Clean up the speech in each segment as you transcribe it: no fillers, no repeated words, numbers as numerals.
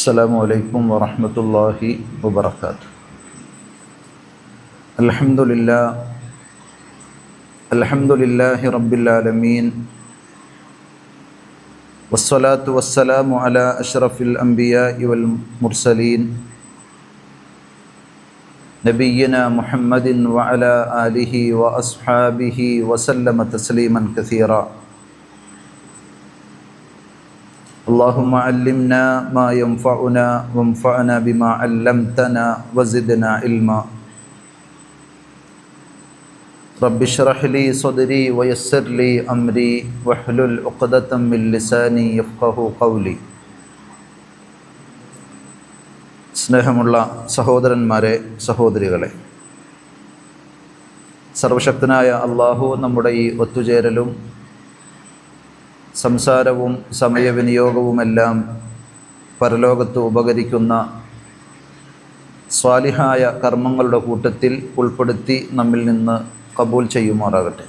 السلام عليكم ورحمة الله وبركاته. الحمد لله رب العالمين، والصلاة والسلام على أشرف الأنبياء والمرسلين نبينا محمد وعلى آله وأصحابه وسلم تسليما كثيرا. اللهم علمنا ما ينفعنا وانفعنا بما علمتنا وزدنا علما. رب اشرح لي صدري ويسر لي أمري واحلل عقدة من لساني يفقهوا قولي. സ്നേഹമുള്ള സഹോദരന്മാരെ, സഹോദരികളെ, സർവശക്തനായ അള്ളാഹു നമ്മുടെ ഈ ഒത്തുചേരലും സംസാരവും സമയവിനിയോഗവുമെല്ലാം പരലോകത്ത് ഉപകരിക്കുന്ന സ്വാലിഹായ കർമ്മങ്ങളുടെ കൂട്ടത്തിൽ ഉൾപ്പെടുത്തി നമ്മിൽ നിന്ന് കബൂൽ ചെയ്യുമാറാകട്ടെ.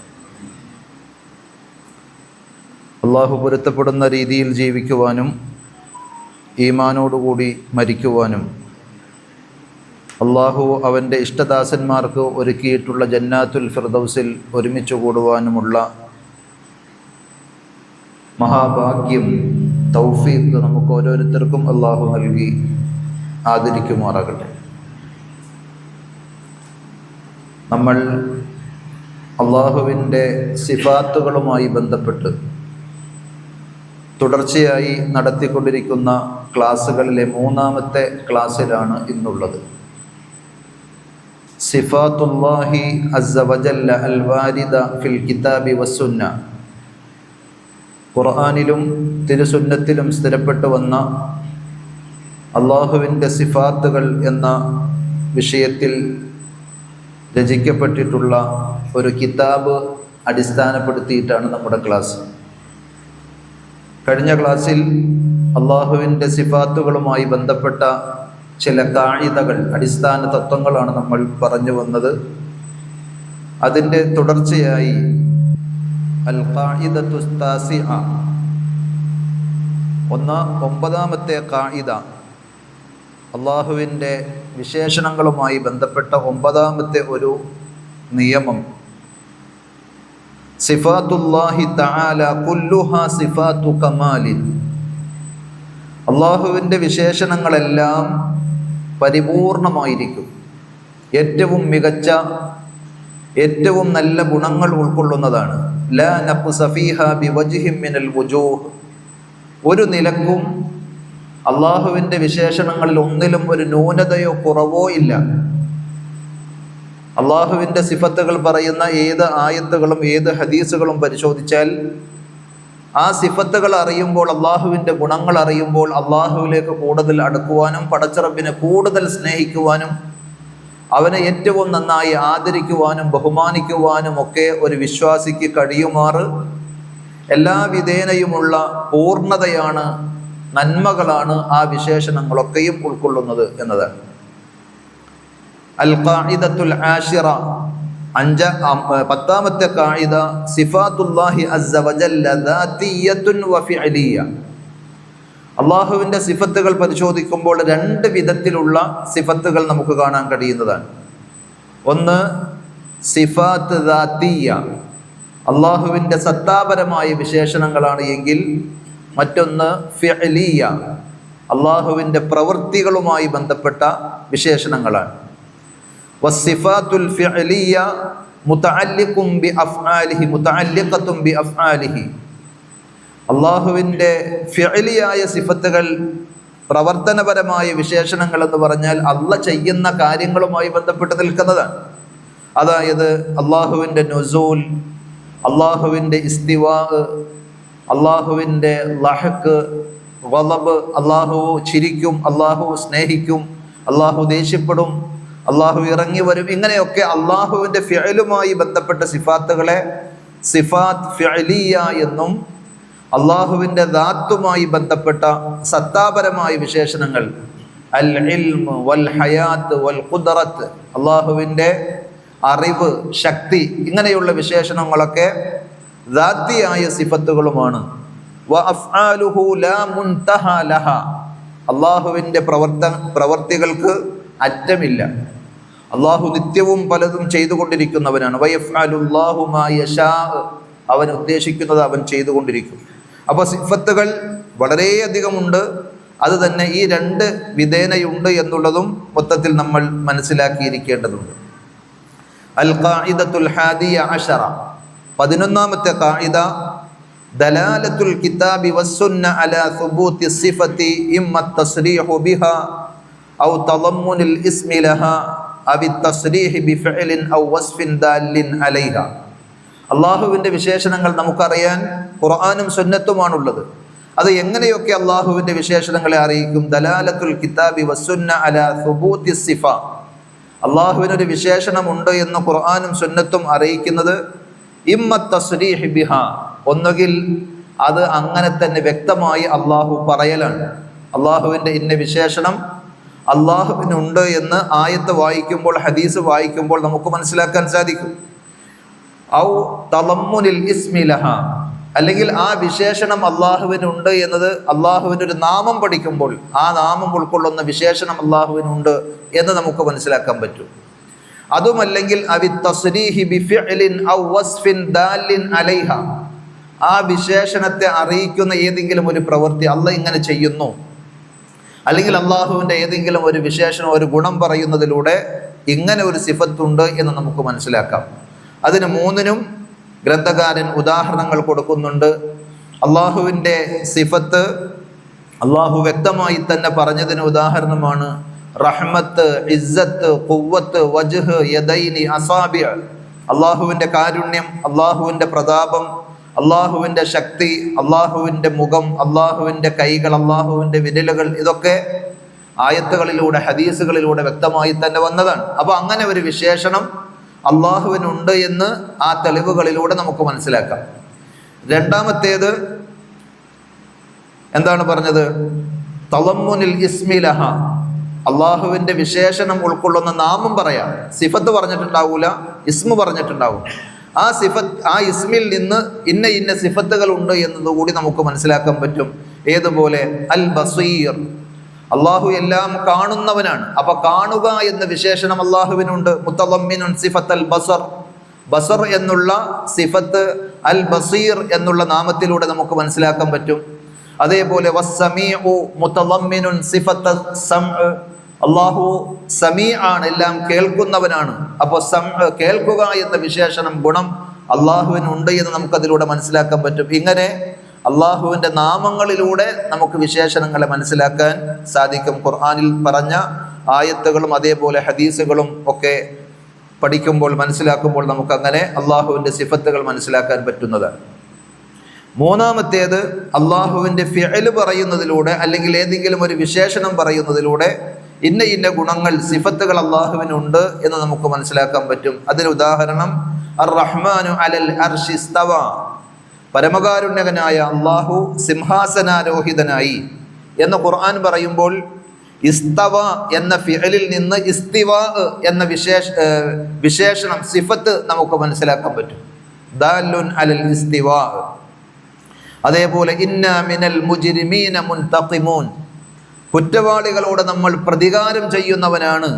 അള്ളാഹു പൊരുത്തപ്പെടുന്ന രീതിയിൽ ജീവിക്കുവാനും ഈമാനോടുകൂടി മരിക്കുവാനും അള്ളാഹു അവൻ്റെ ഇഷ്ടദാസന്മാർക്ക് ഒരുക്കിയിട്ടുള്ള ജന്നാത്തുൽ ഫിർദൗസിൽ ഒരുമിച്ച് കൂടുവാനുമുള്ള മഹാഭാഗ്യം, തൗഫീഖ് നമുക്ക് ഓരോരുത്തർക്കും അള്ളാഹു നൽകി ആദരിക്കുമാറാകട്ടെ. നമ്മൾ അള്ളാഹുവിൻ്റെ സിഫാത്തുകളുമായി ബന്ധപ്പെട്ട് തുടർച്ചയായി നടത്തിക്കൊണ്ടിരിക്കുന്ന ക്ലാസ്സുകളിലെ മൂന്നാമത്തെ ക്ലാസ്സിലാണ് ഇന്നുള്ളത്. സിഫാത്തുല്ലാഹി അസ്സ വജല്ല അൽ വാരിദ ഫിൽ കിതാബി വസ്സുന്ന. ഖുർആനിലും തിരുസുന്നത്തിലും സ്ഥിരപ്പെട്ടു വന്ന അള്ളാഹുവിൻ്റെ സിഫാത്തുകൾ എന്ന വിഷയത്തിൽ രചിക്കപ്പെട്ടിട്ടുള്ള ഒരു കിതാബ് അടിസ്ഥാനപ്പെടുത്തിയിട്ടാണ് നമ്മുടെ ക്ലാസ്. കഴിഞ്ഞ ക്ലാസ്സിൽ അള്ളാഹുവിൻ്റെ സിഫാത്തുകളുമായി ബന്ധപ്പെട്ട ചില കായിദകൾ, അടിസ്ഥാന തത്വങ്ങളാണ് നമ്മൾ പറഞ്ഞു വന്നത്. അതിൻ്റെ തുടർച്ചയായി അൽ ഖാഇദത്തു താസിഅ, ഒമ്പതാമത്തെ ഖായിദ, അള്ളാഹുവിൻ്റെ വിശേഷണങ്ങളുമായി ബന്ധപ്പെട്ട ഒമ്പതാമത്തെ ഒരു നിയമം, സിഫാത്തുല്ലാഹി തആല കുല്ലുഹാ സിഫാത്തു കമാലിൻ. അള്ളാഹുവിൻ്റെ വിശേഷണങ്ങളെല്ലാം പരിപൂർണമായിരിക്കും, ഏറ്റവും മികച്ച, ഏറ്റവും നല്ല ഗുണങ്ങൾ ഉൾക്കൊള്ളുന്നതാണ്. ലാ നഖ്സ ഫീഹാ ബിവജ്ഹിൻ മിനൽ വുജൂഹ്. ഒരു നിലക്കും അള്ളാഹുവിൻ്റെ വിശേഷണങ്ങളിൽ ഒന്നിലും ഒരു ന്യൂനതയോ കുറവോ ഇല്ല. അള്ളാഹുവിൻ്റെ സിഫത്തുകൾ പറയുന്ന ഏത് ആയത്തുകളും ഏത് ഹദീസുകളും പരിശോധിച്ചാൽ ആ സിഫത്തുകൾ അറിയുമ്പോൾ, അള്ളാഹുവിൻ്റെ ഗുണങ്ങൾ അറിയുമ്പോൾ അള്ളാഹുവിലേക്ക് കൂടുതൽ അടുക്കുവാനും പടച്ചറബിനെ കൂടുതൽ സ്നേഹിക്കുവാനും അവനെ ഏറ്റവും നന്നായി ആദരിക്കുവാനും ബഹുമാനിക്കുവാനും ഒക്കെ ഒരു വിശ്വാസിക്ക് കഴിയുമാറ് എല്ലാ വിധേനയുമുള്ള പൂർണ്ണതയാണ്, നന്മകളാണ് ആ വിശേഷണങ്ങളൊക്കെയും ഉൾക്കൊള്ളുന്നത് എന്നതാണ്. അൽ ഖാഇദത്തുൽ ആശിറ, പത്താമത്തെ ഖാഇദ, സിഫാത്തുല്ലാഹി അസ്സ വജല്ല ദാതിയ്യത്തുൻ വഫിഅലിയ്യ. അള്ളാഹുവിൻ്റെ സിഫത്തുകൾ പരിശോധിക്കുമ്പോൾ രണ്ട് വിധത്തിലുള്ള സിഫത്തുകൾ നമുക്ക് കാണാൻ കഴിയുന്നതാണ്. ഒന്ന് സിഫാത്ത് ദാതിയ്യ, അള്ളാഹുവിൻ്റെ സത്താപരമായ വിശേഷണങ്ങളാണ് എങ്കിൽ മറ്റൊന്ന് ഫിഅലിയ്യ, അള്ളാഹുവിൻ്റെ പ്രവൃത്തികളുമായി ബന്ധപ്പെട്ട വിശേഷണങ്ങളാണ്. വസ്സിഫാത്തുൽ ഫിഅലിയ്യ മുതഅല്ലിഖും ബിഅഫ്ആലിഹി മുതഅല്ലിഖത്തും ബിഅഫ്ആലിഹി. അള്ളാഹുവിൻ്റെ ഫിഅലിയായ സിഫത്തുകൾ, പ്രവർത്തനപരമായ വിശേഷണങ്ങൾ എന്ന് പറഞ്ഞാൽ അള്ളാഹ് ചെയ്യുന്ന കാര്യങ്ങളുമായി ബന്ധപ്പെട്ട് നിൽക്കുന്നതാണ്. അതായത് അള്ളാഹുവിൻ്റെ നുസൂൽ, അള്ളാഹുവിൻ്റെ ഇസ്തിവാ, അള്ളാഹുവിൻ്റെ ലഹക്ക്, ഗളബ്, അള്ളാഹു ചിരിക്കും, അള്ളാഹു സ്നേഹിക്കും, അള്ളാഹു ദേഷ്യപ്പെടും, അള്ളാഹു ഇറങ്ങി വരും. ഇങ്ങനെയൊക്കെ അള്ളാഹുവിൻ്റെ ഫിഅലുമായി ബന്ധപ്പെട്ട സിഫാത്തുകളെ സിഫാത്ത് ഫിഅലിയ എന്നും, അള്ളാഹുവിൻ്റെ ദാത്തുമായി ബന്ധപ്പെട്ട സത്താപരമായ വിശേഷണങ്ങൾ അൽ ഇൽമ് വൽ ഹയാത്ത് വൽ ഖുദ്റത്ത്, അള്ളാഹുവിൻ്റെ അറിവ്, ശക്തി, ഇങ്ങനെയുള്ള വിശേഷണങ്ങളൊക്കെ ദാത്തിയായ സിഫത്തുകളുമാണ്. വ അഫ്ആലുഹു ലാ മുൻതഹ ലഹ, അള്ളാഹുവിൻ്റെ പ്രവർത്തികൾക്ക് അറ്റമില്ല. അള്ളാഹു നിത്യവും പലതും ചെയ്തുകൊണ്ടിരിക്കുന്നവനാണ്. വയഫ്അലുല്ലാഹു മാ യശാ, അവൻ ഉദ്ദേശിക്കുന്നത് അവൻ ചെയ്തുകൊണ്ടിരിക്കും. അപ്പോൾ സിഫത്തുകൾ വളരെയധികമുണ്ട്. അത് തന്നെ ഈ രണ്ട് വിധേനയുണ്ട് എന്നുള്ളതും മൊത്തത്തിൽ നമ്മൾ മനസ്സിലാക്കിയിരിക്കേണ്ടതുണ്ട്. അൽ ഖാഇദത്തുൽ ഹാദിയ അശറ, 11ാമത്തെ ഖാഇദ, ദലാലത്തുൽ കിതാബി വസ്സുന്ന അലാ സുബൂത്തി സിഫത്തി ഇമ്മ തസ്രീഹു ബിഹാ ഔ തളമ്മുനിൽ ഇസ്മി ലഹാ അവി തസ്രീഹി ബിഫഇലിൻ ഔ വസ്ഫിൻ ദാലിൻ അലൈഹ. അള്ളാഹുവിൻ്റെ വിശേഷണങ്ങൾ നമുക്കറിയാൻ ഖുർആനും സുന്നത്തുമാണുള്ളത്. അത് എങ്ങനെയൊക്കെ അള്ളാഹുവിൻ്റെ വിശേഷണങ്ങളെ അറിയിക്കും? ദലാലത്തുൽ കിതാബി വസ്സുന്ന അലാ സുബൂത്തി സിഫ, അള്ളാഹുവിനൊരു വിശേഷണമുണ്ട് എന്ന് ഖുർആനും സുന്നത്തും അറിയിക്കുന്നത് ഇമ്മ തസ്രീഹി ബിഹ, ഒന്നുകിൽ അത് അങ്ങനെ തന്നെ വ്യക്തമായി അള്ളാഹു പറയലാണ്. അള്ളാഹുവിൻ്റെ ഇന്ന വിശേഷണം അള്ളാഹുവിനുണ്ട് എന്ന് ആയത്ത് വായിക്കുമ്പോൾ, ഹദീസ് വായിക്കുമ്പോൾ നമുക്ക് മനസ്സിലാക്കാൻ സാധിക്കും. ഔ തളമ്മുനിൽ ഇസ്മി ലഹ, അല്ലെങ്കിൽ ആ വിശേഷണം അള്ളാഹുവിനുണ്ട് എന്നത് അള്ളാഹുവിനൊരു നാമം പഠിക്കുമ്പോൾ ആ നാമം ഉൾക്കൊള്ളുന്ന വിശേഷണം അള്ളാഹുവിനുണ്ട് എന്ന് നമുക്ക് മനസ്സിലാക്കാൻ പറ്റും. അതുമല്ലെങ്കിൽ അവി തസ്രീഹി ബിഫിഅലിൻ ഔ വസ്ഫിൻ ദാലിൻ അലൈഹ, ആ വിശേഷണത്തെ അറിയിക്കുന്ന ഏതെങ്കിലും ഒരു പ്രവൃത്തി അള്ളാഹ് ഇങ്ങനെ ചെയ്യുന്നു, അല്ലെങ്കിൽ അള്ളാഹുവിൻ്റെ ഏതെങ്കിലും ഒരു വിശേഷണം, ഒരു ഗുണം പറയുന്നതിലൂടെ ഇങ്ങനെ ഒരു സിഫത്തുണ്ട് എന്ന് നമുക്ക് മനസ്സിലാക്കാം. അതിന് മൂന്നിനും ഗ്രന്ഥകാരൻ ഉദാഹരണങ്ങൾ കൊടുക്കുന്നുണ്ട്. അള്ളാഹുവിൻ്റെ സിഫത്ത് അള്ളാഹു വ്യക്തമായി തന്നെ പറഞ്ഞതിന് ഉദാഹരണമാണ് റഹ്മത്ത്, ഇസ്സത്ത്, ഖുവ്വത്ത്, വജ്ഹ്, യദൈനി, അസാബിഅ. അള്ളാഹുവിൻ്റെ കാരുണ്യം, അള്ളാഹുവിൻ്റെ പ്രതാപം, അള്ളാഹുവിൻ്റെ ശക്തി, അള്ളാഹുവിൻ്റെ മുഖം, അള്ളാഹുവിൻ്റെ കൈകൾ, അള്ളാഹുവിൻ്റെ വിരലുകൾ, ഇതൊക്കെ ആയത്തുകളിലൂടെ ഹദീസുകളിലൂടെ വ്യക്തമായി തന്നെ വന്നതാണ്. അപ്പോൾ അങ്ങനെ ഒരു വിശേഷണം അള്ളാഹുവിനുണ്ട് എന്ന് ആ തെളിവുകളിലൂടെ നമുക്ക് മനസ്സിലാക്കാം. രണ്ടാമത്തേത് എന്താണ് പറഞ്ഞത്? തളമ്മുനിൽ ഇസ്മി ലഹ, അള്ളാഹുവിൻ്റെ വിശേഷണം ഉൾക്കൊള്ളുന്ന നാമം പറയാം. സിഫത്ത് പറഞ്ഞിട്ടുണ്ടാവൂല, ഇസ്മു പറഞ്ഞിട്ടുണ്ടാവും. ആ സിഫത്ത്, ആ ഇസ്മിൽ നിന്ന് ഇന്ന ഇന്ന സിഫത്തുകൾ ഉണ്ട് എന്നതുകൂടി നമുക്ക് മനസ്സിലാക്കാൻ പറ്റും. ഏതുപോലെ അൽ ബസീർ, അള്ളാഹു എല്ലാം കാണുന്നവനാണ്. അപ്പൊ കാണുക എന്ന വിശേഷണം അള്ളാഹുവിനുണ്ട്. മുത്തളമ്മിനുൻ സിഫത്ത് അൽ ബസർ, ബസർ എന്നുള്ള സിഫത്ത് അൽ ബസീർ എന്നുള്ള നാമത്തിലൂടെ നമുക്ക് മനസ്സിലാക്കാൻ പറ്റും. അതേപോലെ വസ്സമീഉ മുത്തളമ്മിനുൻ സിഫത്ത് സംഅ്, അള്ളാഹു സമീ ആണ്, എല്ലാം കേൾക്കുന്നവനാണ്. അപ്പോൾ കേൾക്കുക എന്ന വിശേഷണം, ഗുണം അള്ളാഹുവിനുണ്ട് എന്ന് നമുക്കതിലൂടെ മനസ്സിലാക്കാൻ പറ്റും. ഇങ്ങനെ അള്ളാഹുവിൻ്റെ നാമങ്ങളിലൂടെ നമുക്ക് വിശേഷണങ്ങളെ മനസ്സിലാക്കാൻ സാധിക്കും. ഖുർആനിൽ പറഞ്ഞ ആയത്തുകളും അതേപോലെ ഹദീസുകളും ഒക്കെ പഠിക്കുമ്പോൾ, മനസ്സിലാക്കുമ്പോൾ നമുക്കങ്ങനെ അള്ളാഹുവിൻ്റെ സിഫത്തുകൾ മനസ്സിലാക്കാൻ പറ്റുന്നതാണ്. മൂന്നാമത്തേത് അള്ളാഹുവിൻ്റെ ഫിഅല് പറയുന്നതിലൂടെ, അല്ലെങ്കിൽ ഏതെങ്കിലും ഒരു വിശേഷണം പറയുന്നതിലൂടെ ഇന്ന ഇന്ന ഗുണങ്ങൾ, സിഫത്തുകൾ അള്ളാഹുവിനുണ്ട് എന്ന് നമുക്ക് മനസ്സിലാക്കാൻ പറ്റും. അതിന് ഉദാഹരണം അർ റഹ്മാനു അലൽ അർശി ഇസ്തവ, പരമകാരുണ്യകനായ അള്ളാഹു സിംഹാസനാരോഹിതനായി എന്ന് ഖുർആൻ പറയുമ്പോൾ ഇസ്തവ എന്ന ഫിഅലിൽ നിന്ന് ഇസ്തിവാ എന്ന വിശേഷണം, സിഫത്ത് നമുക്ക് മനസ്സിലാക്കാൻ പറ്റും. ദാലുൻ അലൽ ഇസ്തിവാ. അതേപോലെ ഇന്നാ മിനൽ മുജ്രിമീന മുൻതഖിമൂൻ, കുറ്റവാളികളോട് നമ്മൾ പ്രതികാരം ചെയ്യുന്നവനാണ്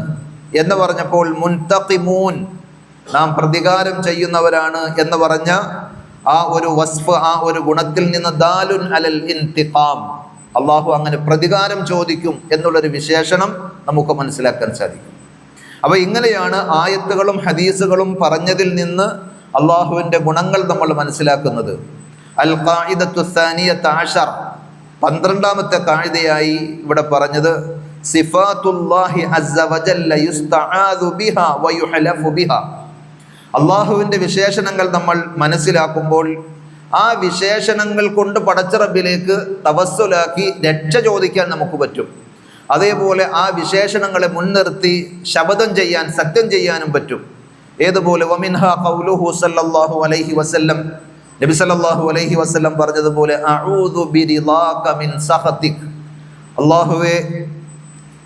എന്ന് പറഞ്ഞപ്പോൾ മുൻതഖിമൂൻ, നാം പ്രതികാരം ചെയ്യുന്നവരാണ് എന്ന് പറഞ്ഞ ആ ഒരു വസ്ഫ്, ആ ഒരു ഗുണത്തിൽ നിന്ന് ദാലുൻ അലൽ ഇൻതിഖാം, അള്ളാഹു അങ്ങനെ പ്രതികാരം ചോദിക്കും എന്നുള്ളൊരു വിശേഷണം നമുക്ക് മനസ്സിലാക്കാൻ സാധിക്കും. അപ്പോൾ ഇങ്ങനെയാണ് ആയത്തുകളും ഹദീസുകളും പറഞ്ഞതിൽ നിന്ന് അള്ളാഹുവിൻ്റെ ഗുണങ്ങൾ നമ്മൾ മനസ്സിലാക്കുന്നത്. അൽ ഖാഇദത്തു സാനിയത അശർ, 12ാമത്തെ ഖാഇദയായി ഇവിടെ പറഞ്ഞത് സിഫാത്തുല്ലാഹി അസ്സ വജല്ല യുസ്തആദു ബിഹാ വയുഹലഫു ബിഹാ. അള്ളാഹുവിൻ്റെ വിശേഷണങ്ങൾ നമ്മൾ മനസ്സിലാക്കുമ്പോൾ ആ വിശേഷണങ്ങൾ കൊണ്ട് പടച്ച റബ്ബിലേക്ക് തവസ്സുലാക്കി രക്ഷ ചോദിക്കാൻ നമുക്ക് പറ്റും. അതേപോലെ ആ വിശേഷണങ്ങളെ മുൻനിർത്തി ശപഥം ചെയ്യാൻ, സത്യം ചെയ്യാനും പറ്റും. ഏതുപോലെ വമിൻഹാ ഖൗലുഹു സല്ലല്ലാഹു അലൈഹി വസല്ലം, നബി സല്ലല്ലാഹു അലൈഹി വസല്ലം പറഞ്ഞതുപോലെ അഊദു ബിറിളാക മിൻ സഖതിക്, അല്ലാഹുവേ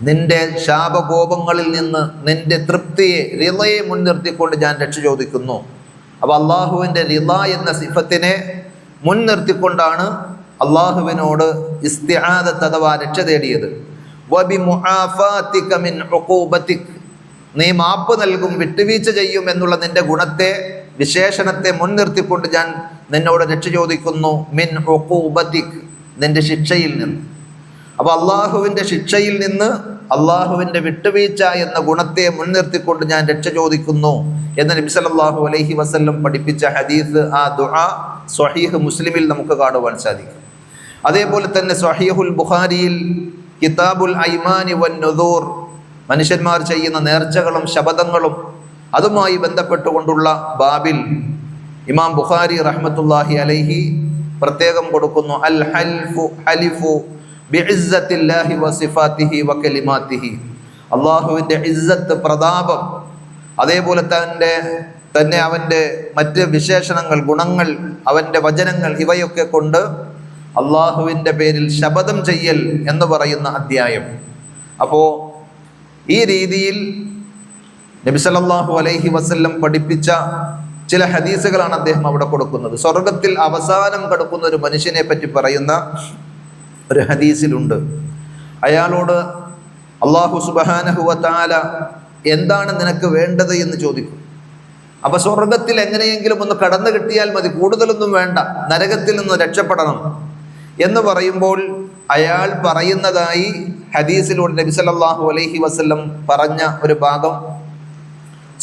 നിന്റെ ശാപകോപങ്ങളിൽ നിന്ന് നിന്റെ തൃപ്തിയെ, റിളയെ മുൻനിർത്തിക്കൊണ്ട് ഞാൻ രക്ഷ ചോദിക്കുന്നു. അപ്പോൾ അള്ളാഹുവിൻ്റെ റിള എന്ന സിഫത്തിനെ മുൻനിർത്തിക്കൊണ്ടാണ് അള്ളാഹുവിനോട് ഇസ്തിആദത്ത് അഥവാ രക്ഷ തേടിയത്. വബിമുആഫാതിക മിൻ ഉഖൂബതിക്, നീ മാപ്പ് നൽകും, വിട്ടുവീഴ്ച ചെയ്യും എന്നുള്ള നിന്റെ ഗുണത്തെ, വിശേഷണത്തെ മുൻനിർത്തിക്കൊണ്ട് ഞാൻ നിന്നോട് രക്ഷ ചോദിക്കുന്നു. മിൻ ഉഖൂബതിക്, നിന്റെ ശിക്ഷയിൽ നിന്ന്. അപ്പോൾ അള്ളാഹുവിൻ്റെ ശിക്ഷയിൽ നിന്ന് അള്ളാഹുവിൻ്റെ വിട്ടുവീഴ്ച എന്ന ഗുണത്തെ മുൻനിർത്തിക്കൊണ്ട് ഞാൻ രക്ഷ ചോദിക്കുന്നു എന്ന് നബി സല്ലല്ലാഹു അലൈഹി വസല്ലം പഠിപ്പിച്ച ഹദീസ്, ആ ദുആ സ്വഹീഹ് മുസ്ലിമിൽ നമുക്ക് കാണുവാൻ സാധിക്കും. അതേപോലെ തന്നെ സ്വഹീഹുൽ ബുഖാരിയിൽ കിതാബുൽ ഐമാനി വൻ നുദൂർ, മനുഷ്യന്മാർ ചെയ്യുന്ന നേർച്ചകളും ശപഥങ്ങളും അതുമായി ബന്ധപ്പെട്ടുകൊണ്ടുള്ള ബാബിൽ ഇമാം ബുഖാരി റഹ്മത്തുള്ളാഹി അലൈഹി പ്രത്യേകം കൊടുക്കുന്നു, അൽ ഹൽഫു ഹലിഫു ബിഇസ്സത്തില്ലാഹി വസിഫാതിഹി വകലിമാതിഹി, അള്ളാഹുവിൻ്റെ ഇസ്സത്ത്, പ്രതാപം, അതേപോലെ തന്നെ അവൻ്റെ മറ്റ് വിശേഷണങ്ങൾ, ഗുണങ്ങൾ, അവൻ്റെ വചനങ്ങൾ, ഇവയൊക്കെ കൊണ്ട് അള്ളാഹുവിൻ്റെ പേരിൽ ശപഥം ചെയ്യൽ എന്ന് പറയുന്ന അധ്യായം. അപ്പോൾ ഈ രീതിയിൽ നബി സല്ലല്ലാഹു അലൈഹി വസല്ലം പഠിപ്പിച്ച ചില ഹദീസുകളാണ് അദ്ദേഹം അവിടെ കൊടുക്കുന്നത്. സ്വർഗത്തിൽ അവസാനം കടക്കുന്ന ഒരു മനുഷ്യനെ പറ്റി പറയുന്ന ഒരു ഹദീസിലുണ്ട്, അയാളോട് അല്ലാഹു സുബ്ഹാനഹു വ തആല എന്താണ് നിനക്ക് വേണ്ടത് എന്ന് ചോദിക്കും. അപ്പൊ സ്വർഗത്തിൽ എങ്ങനെയെങ്കിലും ഒന്ന് കടന്നു കിട്ടിയാൽ മതി, കൂടുതലൊന്നും വേണ്ട, നരകത്തിൽ നിന്ന് രക്ഷപ്പെടണം എന്ന് പറയുമ്പോൾ അയാൾ പറയുന്നതായി ഹദീസിലൂടെ നബി സല്ലല്ലാഹു അലൈഹി വസല്ലം പറഞ്ഞ ഒരു ഭാഗം